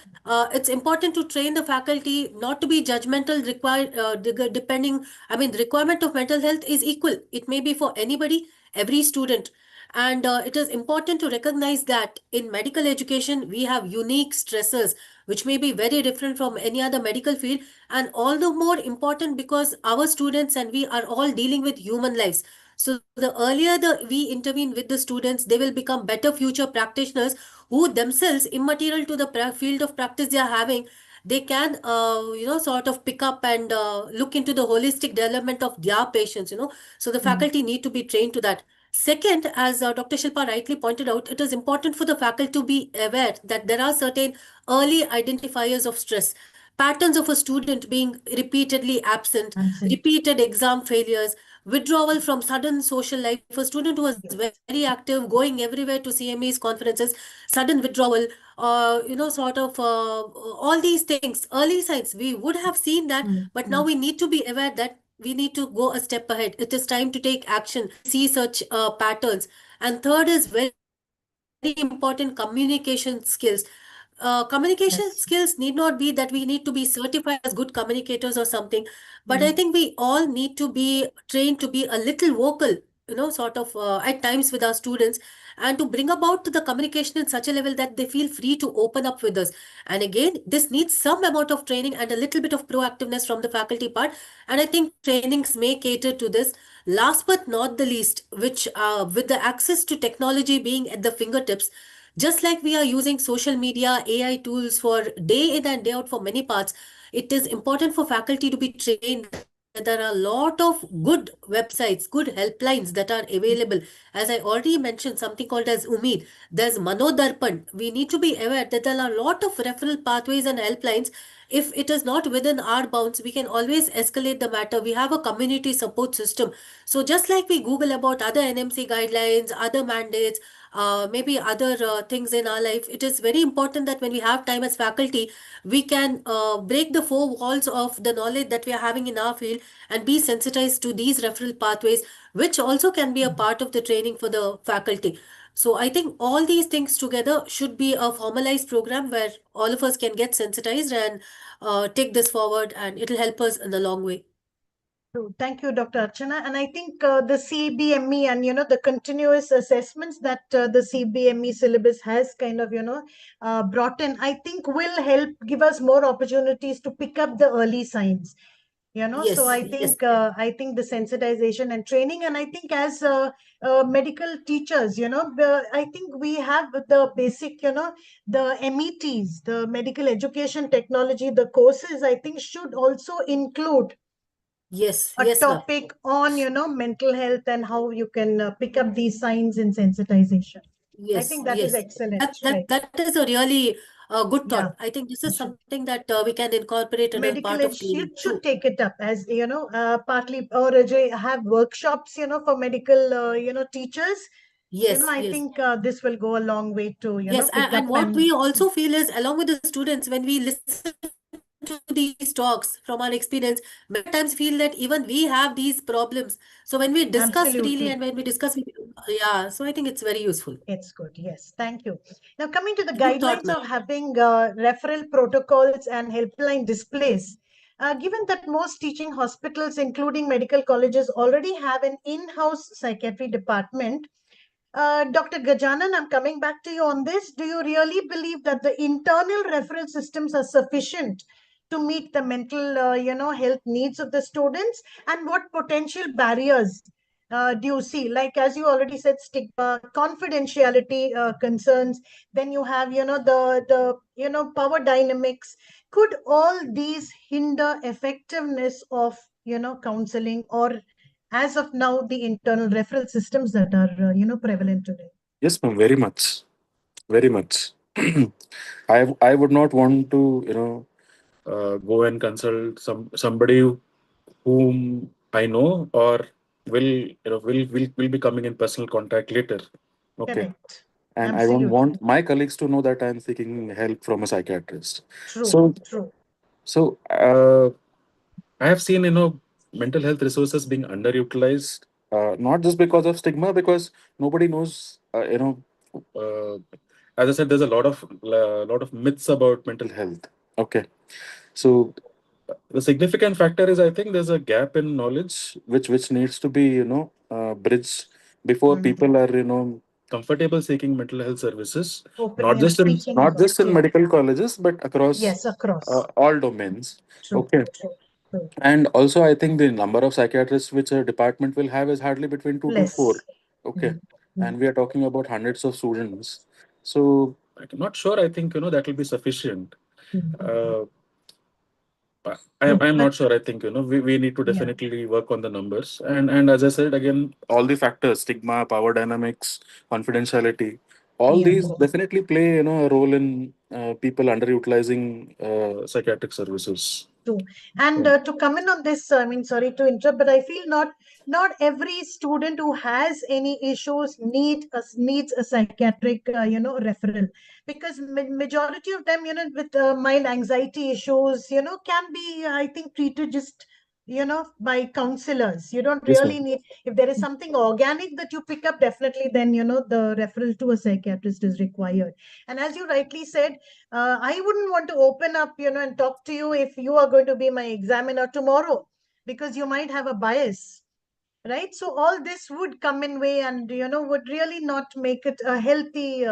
it's important to train the faculty not to be judgmental, depending, I mean, the requirement of mental health is equal. It may be for anybody, every student. And it is important to recognize that in medical education, we have unique stressors, which may be very different from any other medical field, and all the more important because our students and we are all dealing with human lives. So the earlier we intervene with the students, they will become better future practitioners who themselves, immaterial to the field of practice they are having, they can, sort of pick up and look into the holistic development of their patients. So the faculty need to be trained to that. Second, as Dr. Shilpa rightly pointed out, it is important for the faculty to be aware that there are certain early identifiers of stress, patterns of a student being repeatedly absent, Absent. repeated exam failures, withdrawal from sudden social life. A student who was very active, going everywhere to CMEs, conferences, sudden withdrawal, sort of all these things, early signs, we would have seen that, but now we need to be aware that we need to go a step ahead. It is time to take action, see such patterns. And third is very important, communication skills. Communication Yes. skills need not be that we need to be certified as good communicators or something, but I think we all need to be trained to be a little vocal, sort of at times with our students, and to bring about the communication in such a level that they feel free to open up with us. And again, this needs some amount of training and a little bit of proactiveness from the faculty part. And I think trainings may cater to this. Last but not the least, which with the access to technology being at the fingertips, just like we are using social media, AI tools for day in and day out for many parts, it is important for faculty to be trained that there are a lot of good websites, good helplines that are available. As I already mentioned, something called as Umeed. There's Manodarpan. We need to be aware that there are a lot of referral pathways and helplines. If it is not within our bounds, we can always escalate the matter. We have a community support system. So just like we Google about other NMC guidelines, other mandates, maybe other things in our life, it is very important that when we have time as faculty, we can break the four walls of the knowledge that we are having in our field and be sensitized to these referral pathways, which also can be a part of the training for the faculty. So I think all these things together should be a formalized program where all of us can get sensitized and take this forward, and it'll help us in the long way. True. Thank you, Dr. Archana. And I think the CBME and the continuous assessments that the CBME syllabus has kind of brought in, I think will help give us more opportunities to pick up the early signs. So I Yes, yes, think the sensitization and training, and I think as medical teachers, I think we have the basic, the METs, the medical education technology, the courses, I think should also include yes, a yes, ma'am. topic on mental health and how you can pick up these signs in sensitization. I Yes, think that is yes. excellent, That right? that is a really good Yeah, thought. I think this is should something that we can incorporate in a medical part of institute training. should True. take it up as partly, or have workshops for medical teachers. Yes, I yes. think this will go a long way to Yes, pick and up what and we also feel is, along with the students, when we listen to these talks from our experience, many times feel that even we have these problems. So when we discuss freely and absolutely. when we discuss, yeah, so I think it's very useful. It's good. Yes. Thank you. Now, coming to the Good thought, guidelines ma'am. of having referral protocols and helpline displays, given that most teaching hospitals, including medical colleges, already have an in-house psychiatry department, Dr. Gajanan, I'm coming back to you on this. Do you really believe that the internal referral systems are sufficient to meet the mental, health needs of the students? And what potential barriers do you see? Like, as you already said, stigma, confidentiality concerns. Then you have, the power dynamics. Could all these hinder effectiveness of, counseling, or as of now, the internal referral systems that are, prevalent today? Yes, ma'am, very much. Very much. I would not want to, go and consult somebody whom I know or will be coming in personal contact later. Okay. Correct. And I don't Absolutely. want my colleagues to know that I'm seeking help from a psychiatrist. True. So True. so I have seen, mental health resources being underutilized, not just because of stigma, because nobody knows, uh, as I said, there's a lot of myths about mental health. Okay. So the significant factor is, I think, there's a gap in knowledge which needs to be, bridged before Mm. people are, comfortable seeking mental health services, Openly not and just in speaking not about just in it. medical colleges, but across Yes, across. all domains. True, Okay. true, true. And also, I think the number of psychiatrists which a department will have is hardly between two to four. Less. Okay. Mm. And we are talking about hundreds of students. So I'm not sure. I think, that will be sufficient. Mm. Uh, True. I'm not sure. I think, we need to Yeah, definitely work on the numbers. And as I said, again, all the factors, stigma, power dynamics, confidentiality, all yeah. these definitely play, a role in people underutilizing psychiatric services. True. And Yeah. to come in on this, I mean, sorry to interrupt, but I feel not every student who has any issues needs a psychiatric, referral, because majority of them, with mild anxiety issues, can be, I think, treated just, by counselors. You don't Yes, really ma'am. need, if there is something organic that you pick up, definitely then, the referral to a psychiatrist is required. And as you rightly said, I wouldn't want to open up, and talk to you if you are going to be my examiner tomorrow, because you might have a bias, right? So all this would come in way and, would really not make it a healthy,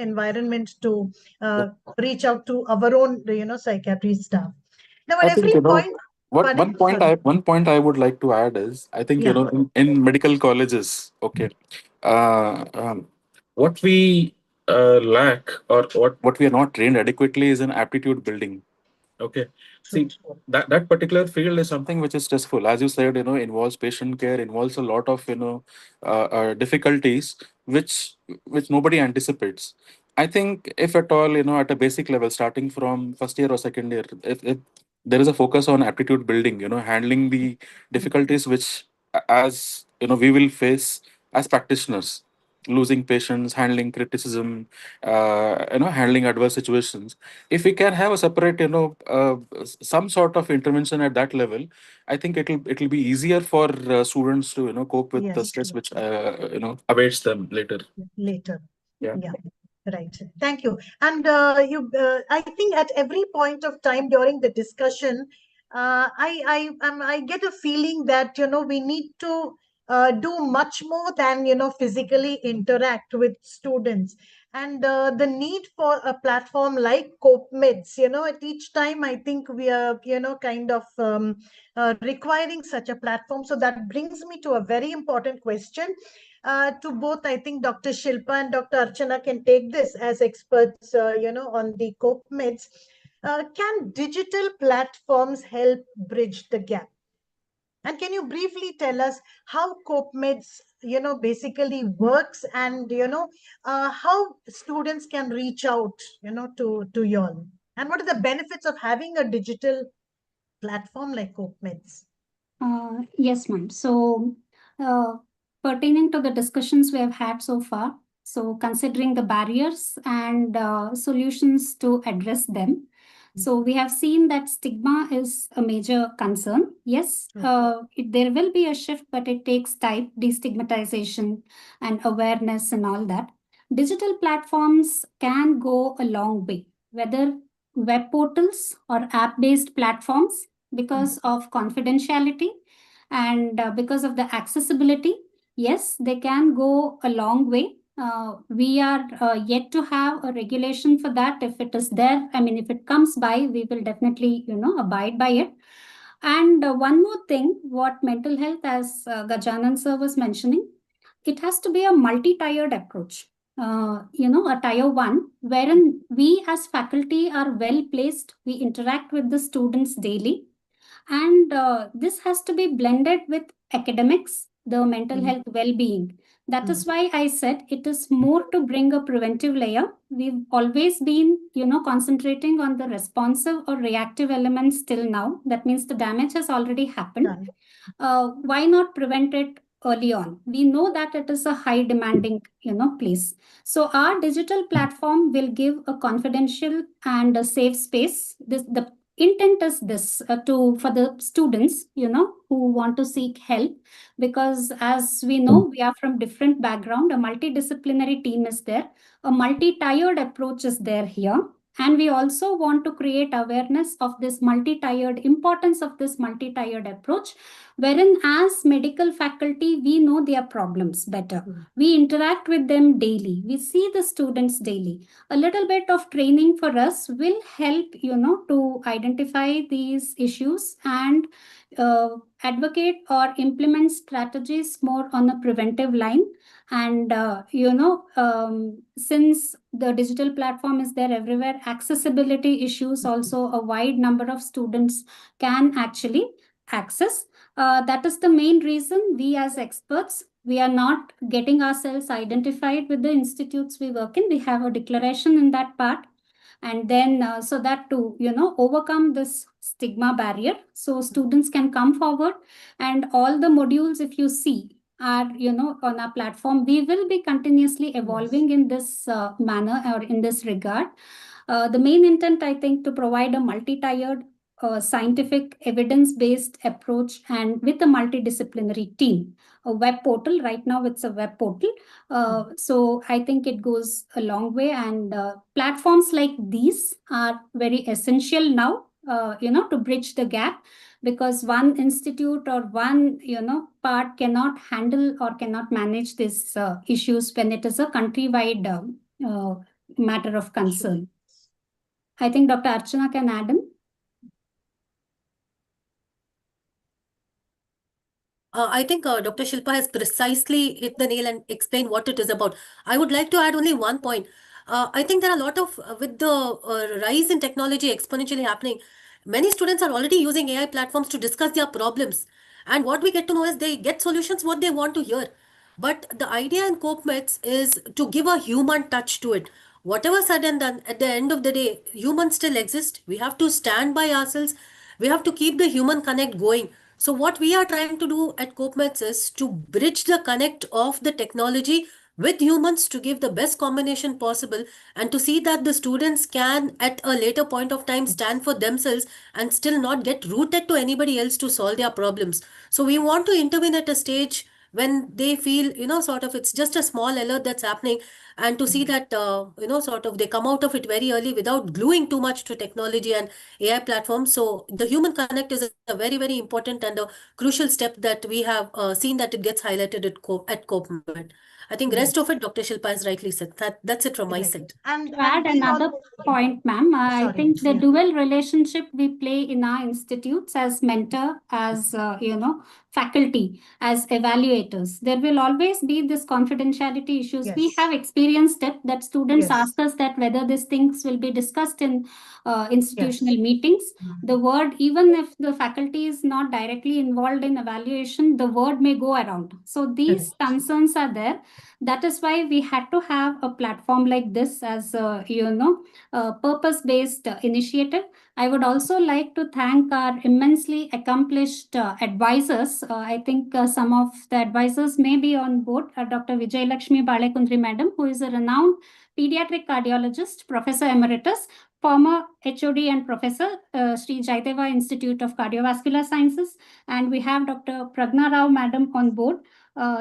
environment to reach out to our own, psychiatry staff. Now, at I think, every point, what pardon, sorry. one point I would like to add is, I think, Yeah, in medical colleges, okay, uh, what we lack, or what we are not trained adequately, is an aptitude building. Okay. true. See, that particular field is something which is stressful. As you said, involves patient care, involves a lot of, difficulties which nobody anticipates. I think if at all, at a basic level, starting from first year or second year, if there is a focus on aptitude building, handling the difficulties which, as we will face as practitioners, losing patients, handling criticism, handling adverse situations. If we can have a separate, some sort of intervention at that level, I think it'll be easier for students to, cope with the Yes, stress which awaits them later. later. Yeah. Yeah, right. Thank you. And I think at every point of time during the discussion, I get a feeling that, we need to do much more than, physically interact with students. And the need for a platform like CopeMeds, at each time, I think we are, kind of requiring such a platform. So that brings me to a very important question to both. I think Dr. Shilpa and Dr. Archana can take this as experts, on the COPE meds. Can digital platforms help bridge the gap? And can you briefly tell us how COPE meds, basically works, and, how students can reach out, to y'all? And what are the benefits of having a digital platform like COPE meds? Yes, ma'am. So, uh, pertaining to the discussions we have had so far, so considering the barriers and solutions to address them, so we have seen that stigma is a major concern. Yes, there will be a shift, but it takes time, destigmatization and awareness and all that. Digital platforms can go a long way, whether web portals or app-based platforms, because of confidentiality and because of the accessibility. Yes, they can go a long way. We are yet to have a regulation for that. If it is there, I mean, if it comes by, we will definitely, abide by it. And one more thing, what mental health, as Gajanan sir was mentioning, it has to be a multi-tiered approach. A tier one, wherein we as faculty are well placed, we interact with the students daily, and this has to be blended with academics, the mental health well-being. That is why I said it is more to bring a preventive layer. We've always been, concentrating on the responsive or reactive elements till now. That means the damage has already happened. Done. Why not prevent it early on? We know that it is a high demanding, place. So our digital platform will give a confidential and a safe space. The intent is this for the students, who want to seek help, because as we know, we are from different background. A multidisciplinary team is there. A multi-tiered approach is there here. And we also want to create awareness of this multi-tiered, importance of this multi-tiered approach, wherein as medical faculty, we know their problems better. We interact with them daily. We see the students daily. A little bit of training for us will help, to identify these issues and advocate or implement strategies more on a preventive line. And, since the digital platform is there everywhere, accessibility issues also a wide number of students can actually access. That is the main reason we as experts, we are not getting ourselves identified with the institutes we work in. We have a declaration in that part. And then so that to, overcome this stigma barrier, so students can come forward. And all the modules, if you see, are, on our platform, we will be continuously evolving in this manner or in this regard. The main intent, I think, to provide a multi-tiered scientific evidence-based approach and with a multidisciplinary team. A web portal, right now it's a web portal. So I think it goes a long way, and platforms like these are very essential now, to bridge the gap, because one institute or one, part cannot handle or cannot manage these issues when it is a countrywide matter of concern. I think Dr. Archana can add in. I think Dr. Shilpa has precisely hit the nail and explained what it is about. I would like to add only one point. I think there are a lot of, with the rise in technology exponentially happening, many students are already using AI platforms to discuss their problems. And what we get to know is they get solutions what they want to hear. But the idea in CopeMeds is to give a human touch to it. Whatever said and done, at the end of the day, humans still exist. We have to stand by ourselves. We have to keep the human connect going. So what we are trying to do at CopeMeds is to bridge the connect of the technology with humans to give the best combination possible, and to see that the students can at a later point of time stand for themselves and still not get rooted to anybody else to solve their problems. So we want to intervene at a stage when they feel, sort of it's just a small alert that's happening, and to see that, sort of they come out of it very early without gluing too much to technology and AI platforms. So the human connect is a very, very important and a crucial step that we have seen that it gets highlighted at CopeMed. I think rest of it, Dr. Shilpa has rightly said. That's it from my side. And To add we another point, ma'am, I Sorry, think the yeah. dual relationship we play in our institutes as mentor, as, faculty, as evaluators, there will always be this confidentiality issues. We Yes. have experienced it, that students Yes. ask us that whether these things will be discussed in institutional meetings. The word, even if the faculty is not directly involved in evaluation, the word may go around. So these concerns are there. That is why we had to have a platform like this as a, purpose-based initiative. I would also like to thank our immensely accomplished advisors. I think some of the advisors may be on board. Dr. Vijay Lakshmi Balekundri Madam, who is a renowned pediatric cardiologist, Professor Emeritus, former HOD and Professor, Sri Jaideva Institute of Cardiovascular Sciences. And we have Dr. Pragna Rao Madam on board.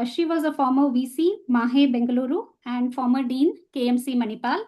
She was a former VC, Mahe Bengaluru, and former Dean, KMC Manipal.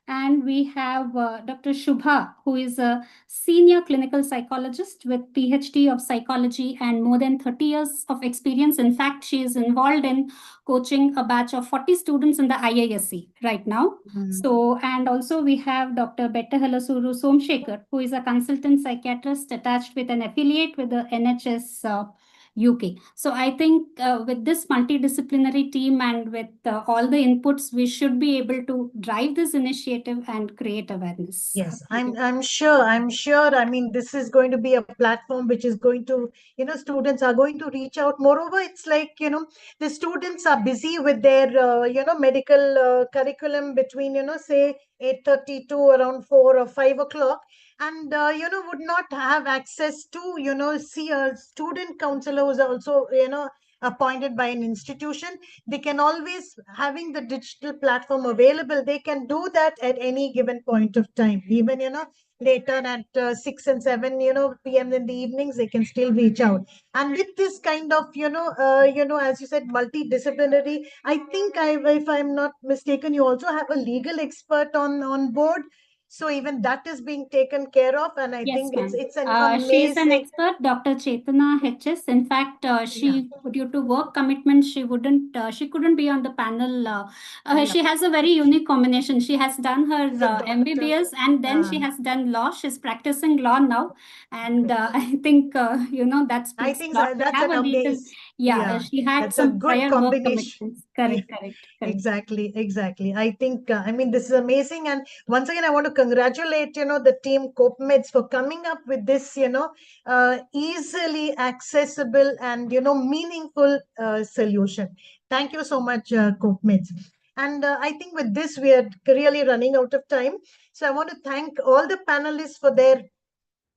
And we have Dr. Shubha, who is a senior clinical psychologist with PhD of psychology and more than 30 years of experience. In fact, she is involved in coaching a batch of 40 students in the IISc right now. So, and also we have Dr. Betta Halasuru Somshekar, who is a consultant psychiatrist attached with an affiliate with the NHS UK. So I think with this multidisciplinary team and with all the inputs, we should be able to drive this initiative and create awareness. Yes, I'm sure. I mean, this is going to be a platform which is going to, students are going to reach out. Moreover, it's like, the students are busy with their, medical curriculum between, say 8:30 to around 4 or 5 o'clock, and would not have access to, see a student counselor who's also, appointed by an institution, they can always, having the digital platform available, they can do that at any given point of time. Even, later at 6 and 7, p.m. in the evenings, they can still reach out. And with this kind of, as you said, multidisciplinary, I think if I'm not mistaken, you also have a legal expert on board. So even that is being taken care of, and I Yes, think ma'am. it's an She is an amazing. expert, Dr. Chetana HS. In fact, due to work commitments, she couldn't be on the panel. She has a very unique combination. She has done her MBBS, and then she has done law. She's practicing law now, and I think that I speaks think a lot. To that's have an a legal, amazing. she had That's a some good prior work combination. commitments. Correct. Exactly. I think, I mean, this is amazing. And once again, I want to congratulate, the team CopeMeds for coming up with this, easily accessible and, meaningful solution. Thank you so much, CopeMeds. And I think with this, we are really running out of time. So I want to thank all the panelists for their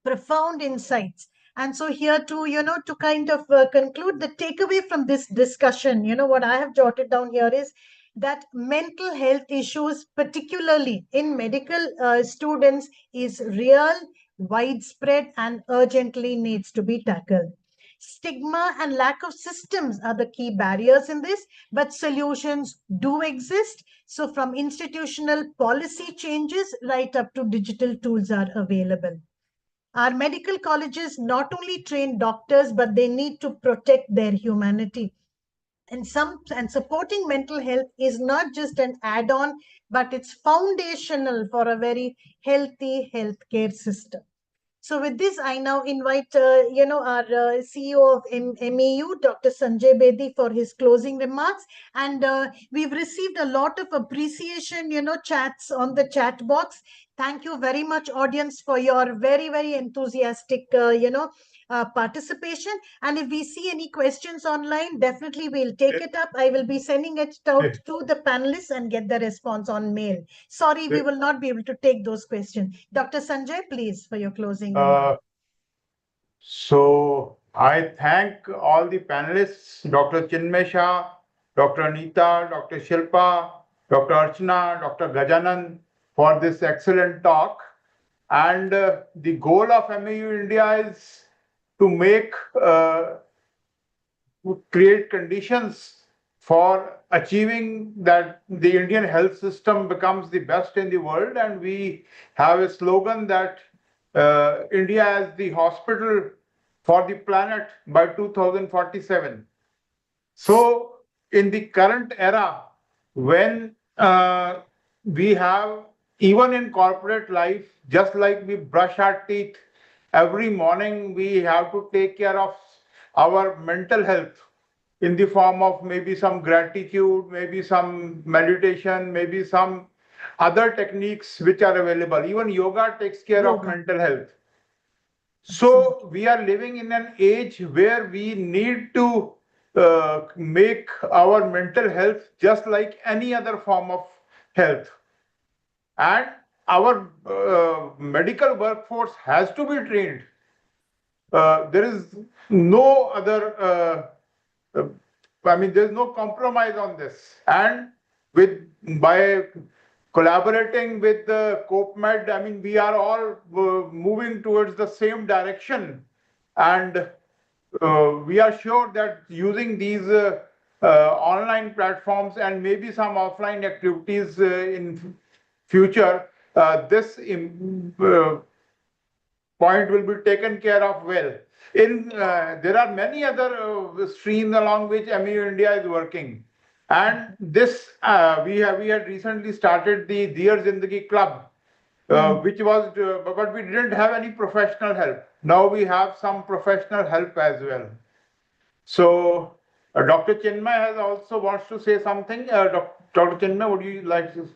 profound insights. And so here to kind of conclude the takeaway from this discussion, what I have jotted down here is that mental health issues, particularly in medical students, is real, widespread, and urgently needs to be tackled. Stigma and lack of systems are the key barriers in this, but solutions do exist. So from institutional policy changes right up to digital tools are available. Our medical colleges not only train doctors, but they need to protect their humanity. And supporting mental health is not just an add-on, but it's foundational for a very healthy healthcare system. So with this, I now invite, our CEO of MEU, Dr. Sanjay Bedi, for his closing remarks. And we've received a lot of appreciation, chats on the chat box. Thank you very much, audience, for your very, very enthusiastic, participation. And if we see any questions online, definitely we'll take it up. I will be sending it out to the panelists and get the response on mail. Sorry, we will not be able to take those questions. Dr. Sanjay, please, for your closing remarks. So I thank all the panelists, Dr. Chinmay Shah, Dr. Anita, Dr. Shilpa, Dr. Archana, Dr. Gajanan for this excellent talk. And the goal of MEU India is to create conditions for achieving that the Indian health system becomes the best in the world. And we have a slogan that India is the hospital for the planet by 2047. So in the current era, when we have, even in corporate life, just like we brush our teeth every morning, we have to take care of our mental health in the form of maybe some gratitude, maybe some meditation, maybe some other techniques which are available. Even yoga takes care of mental health. So we are living in an age where we need to make our mental health just like any other form of health. And our medical workforce has to be trained. There is no other, there's no compromise on this. And by collaborating with the CopeMed, we are all moving towards the same direction. And we are sure that using these online platforms and maybe some offline activities in future, this point will be taken care of well. There are many other streams along which MEU India is working. And this, we had recently started the Dear Zindagi Club, which was, but we didn't have any professional help. Now we have some professional help as well. So, Dr. Chinmay has also wants to say something. Dr. Chinmay, would you like to?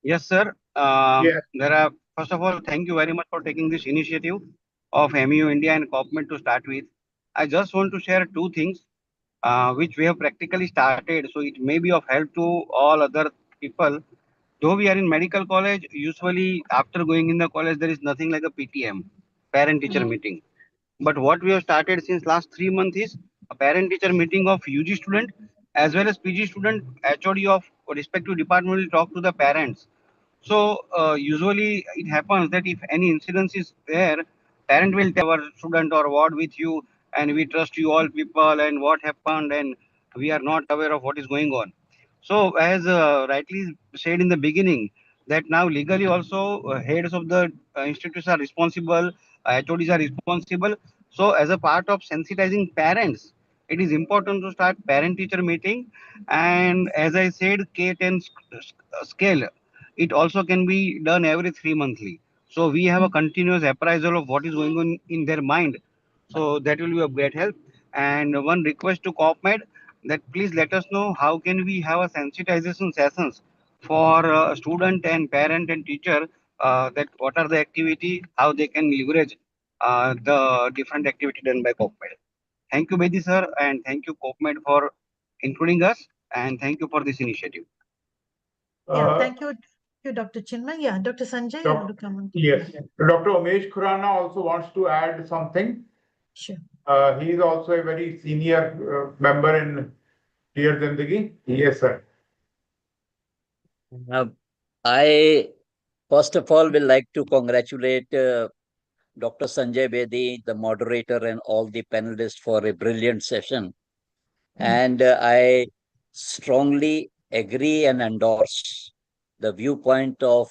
Yes, sir. Yes. First of all, thank you very much for taking this initiative of MEU India and Corporate to start with. I just want to share two things which we have practically started, so it may be of help to all other people. Though we are in medical college, usually after going in the college, there is nothing like a PTM. parent-teacher meeting. But what we have started since last 3 months is a parent-teacher meeting of UG student as well as PG student. HOD of respective department will talk to the parents. So usually it happens that if any incidence is there, parent will tell our student or what with you, and we trust you all people, and what happened, and we are not aware of what is going on. So as rightly said in the beginning, that now legally also heads of the institutes are responsible, HODs are responsible. So as a part of sensitizing parents, it is important to start parent-teacher meeting, and as I said, K10 scale. It also can be done every 3 monthly. So we have a continuous appraisal of what is going on in their mind. So that will be of great help. And one request to COPMED that please let us know how can we have a sensitization sessions for student and parent and teacher, that what are the activity, how they can leverage the different activity done by COPMED. Thank you, Bedi sir, and thank you COPMED for including us, and thank you for this initiative. Yeah, thank you, Dr. Chinmay. Yeah, Dr. Sanjay, you want to come on? Yes. Dr. Umesh Khurana also wants to add something. Sure. He is also a very senior member in Dear Zindagi. Yes, sir. I first of all will like to congratulate Dr. Sanjay Bedi, the moderator, and all the panelists for a brilliant session. And I strongly agree and endorse the viewpoint of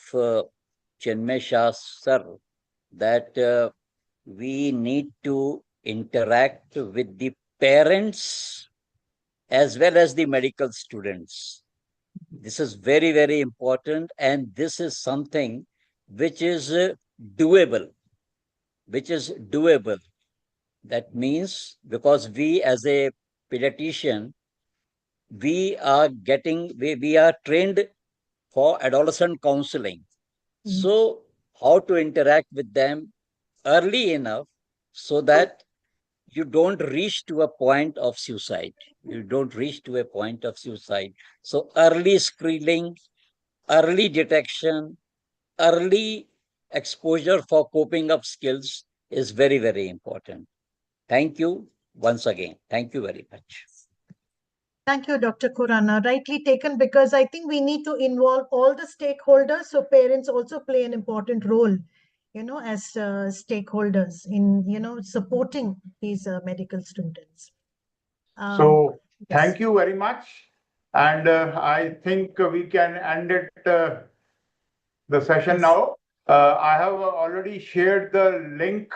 Chinmay Shah sir that we need to interact with the parents as well as the medical students. This is very, very important, and this is something which is doable, That means because we as a pediatrician, we are trained for adolescent counseling. So how to interact with them early enough so that you don't reach to a point of suicide. So early screening, early detection, early exposure for coping up skills is very, very important. Thank you once again. Thank you very much. Thank you, Dr. Khurana. Rightly taken, because I think we need to involve all the stakeholders. So parents also play an important role, as stakeholders in, supporting these medical students. So Yes. thank you very much. And I think we can end it the session Yes. now. I have already shared the link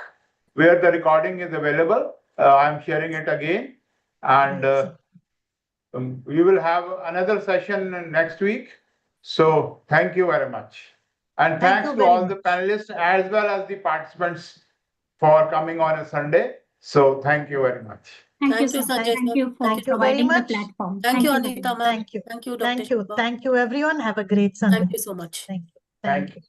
where the recording is available. I'm sharing it again. And Right. we will have another session next week. So thank you very much. And Thank thanks you to very all the much. panelists as well as the participants for coming on a Sunday. So thank you very much. Thank you, Thank you, sir. Sanjay Thank sir. you for Thank you very providing the much. platform. Thank you, very Anita much. ma'am. Thank you. Thank you, Dr. Thank you. Shiva. Thank you, everyone. Have a great Sunday. Thank you so much. Thank you. Thank Thank you.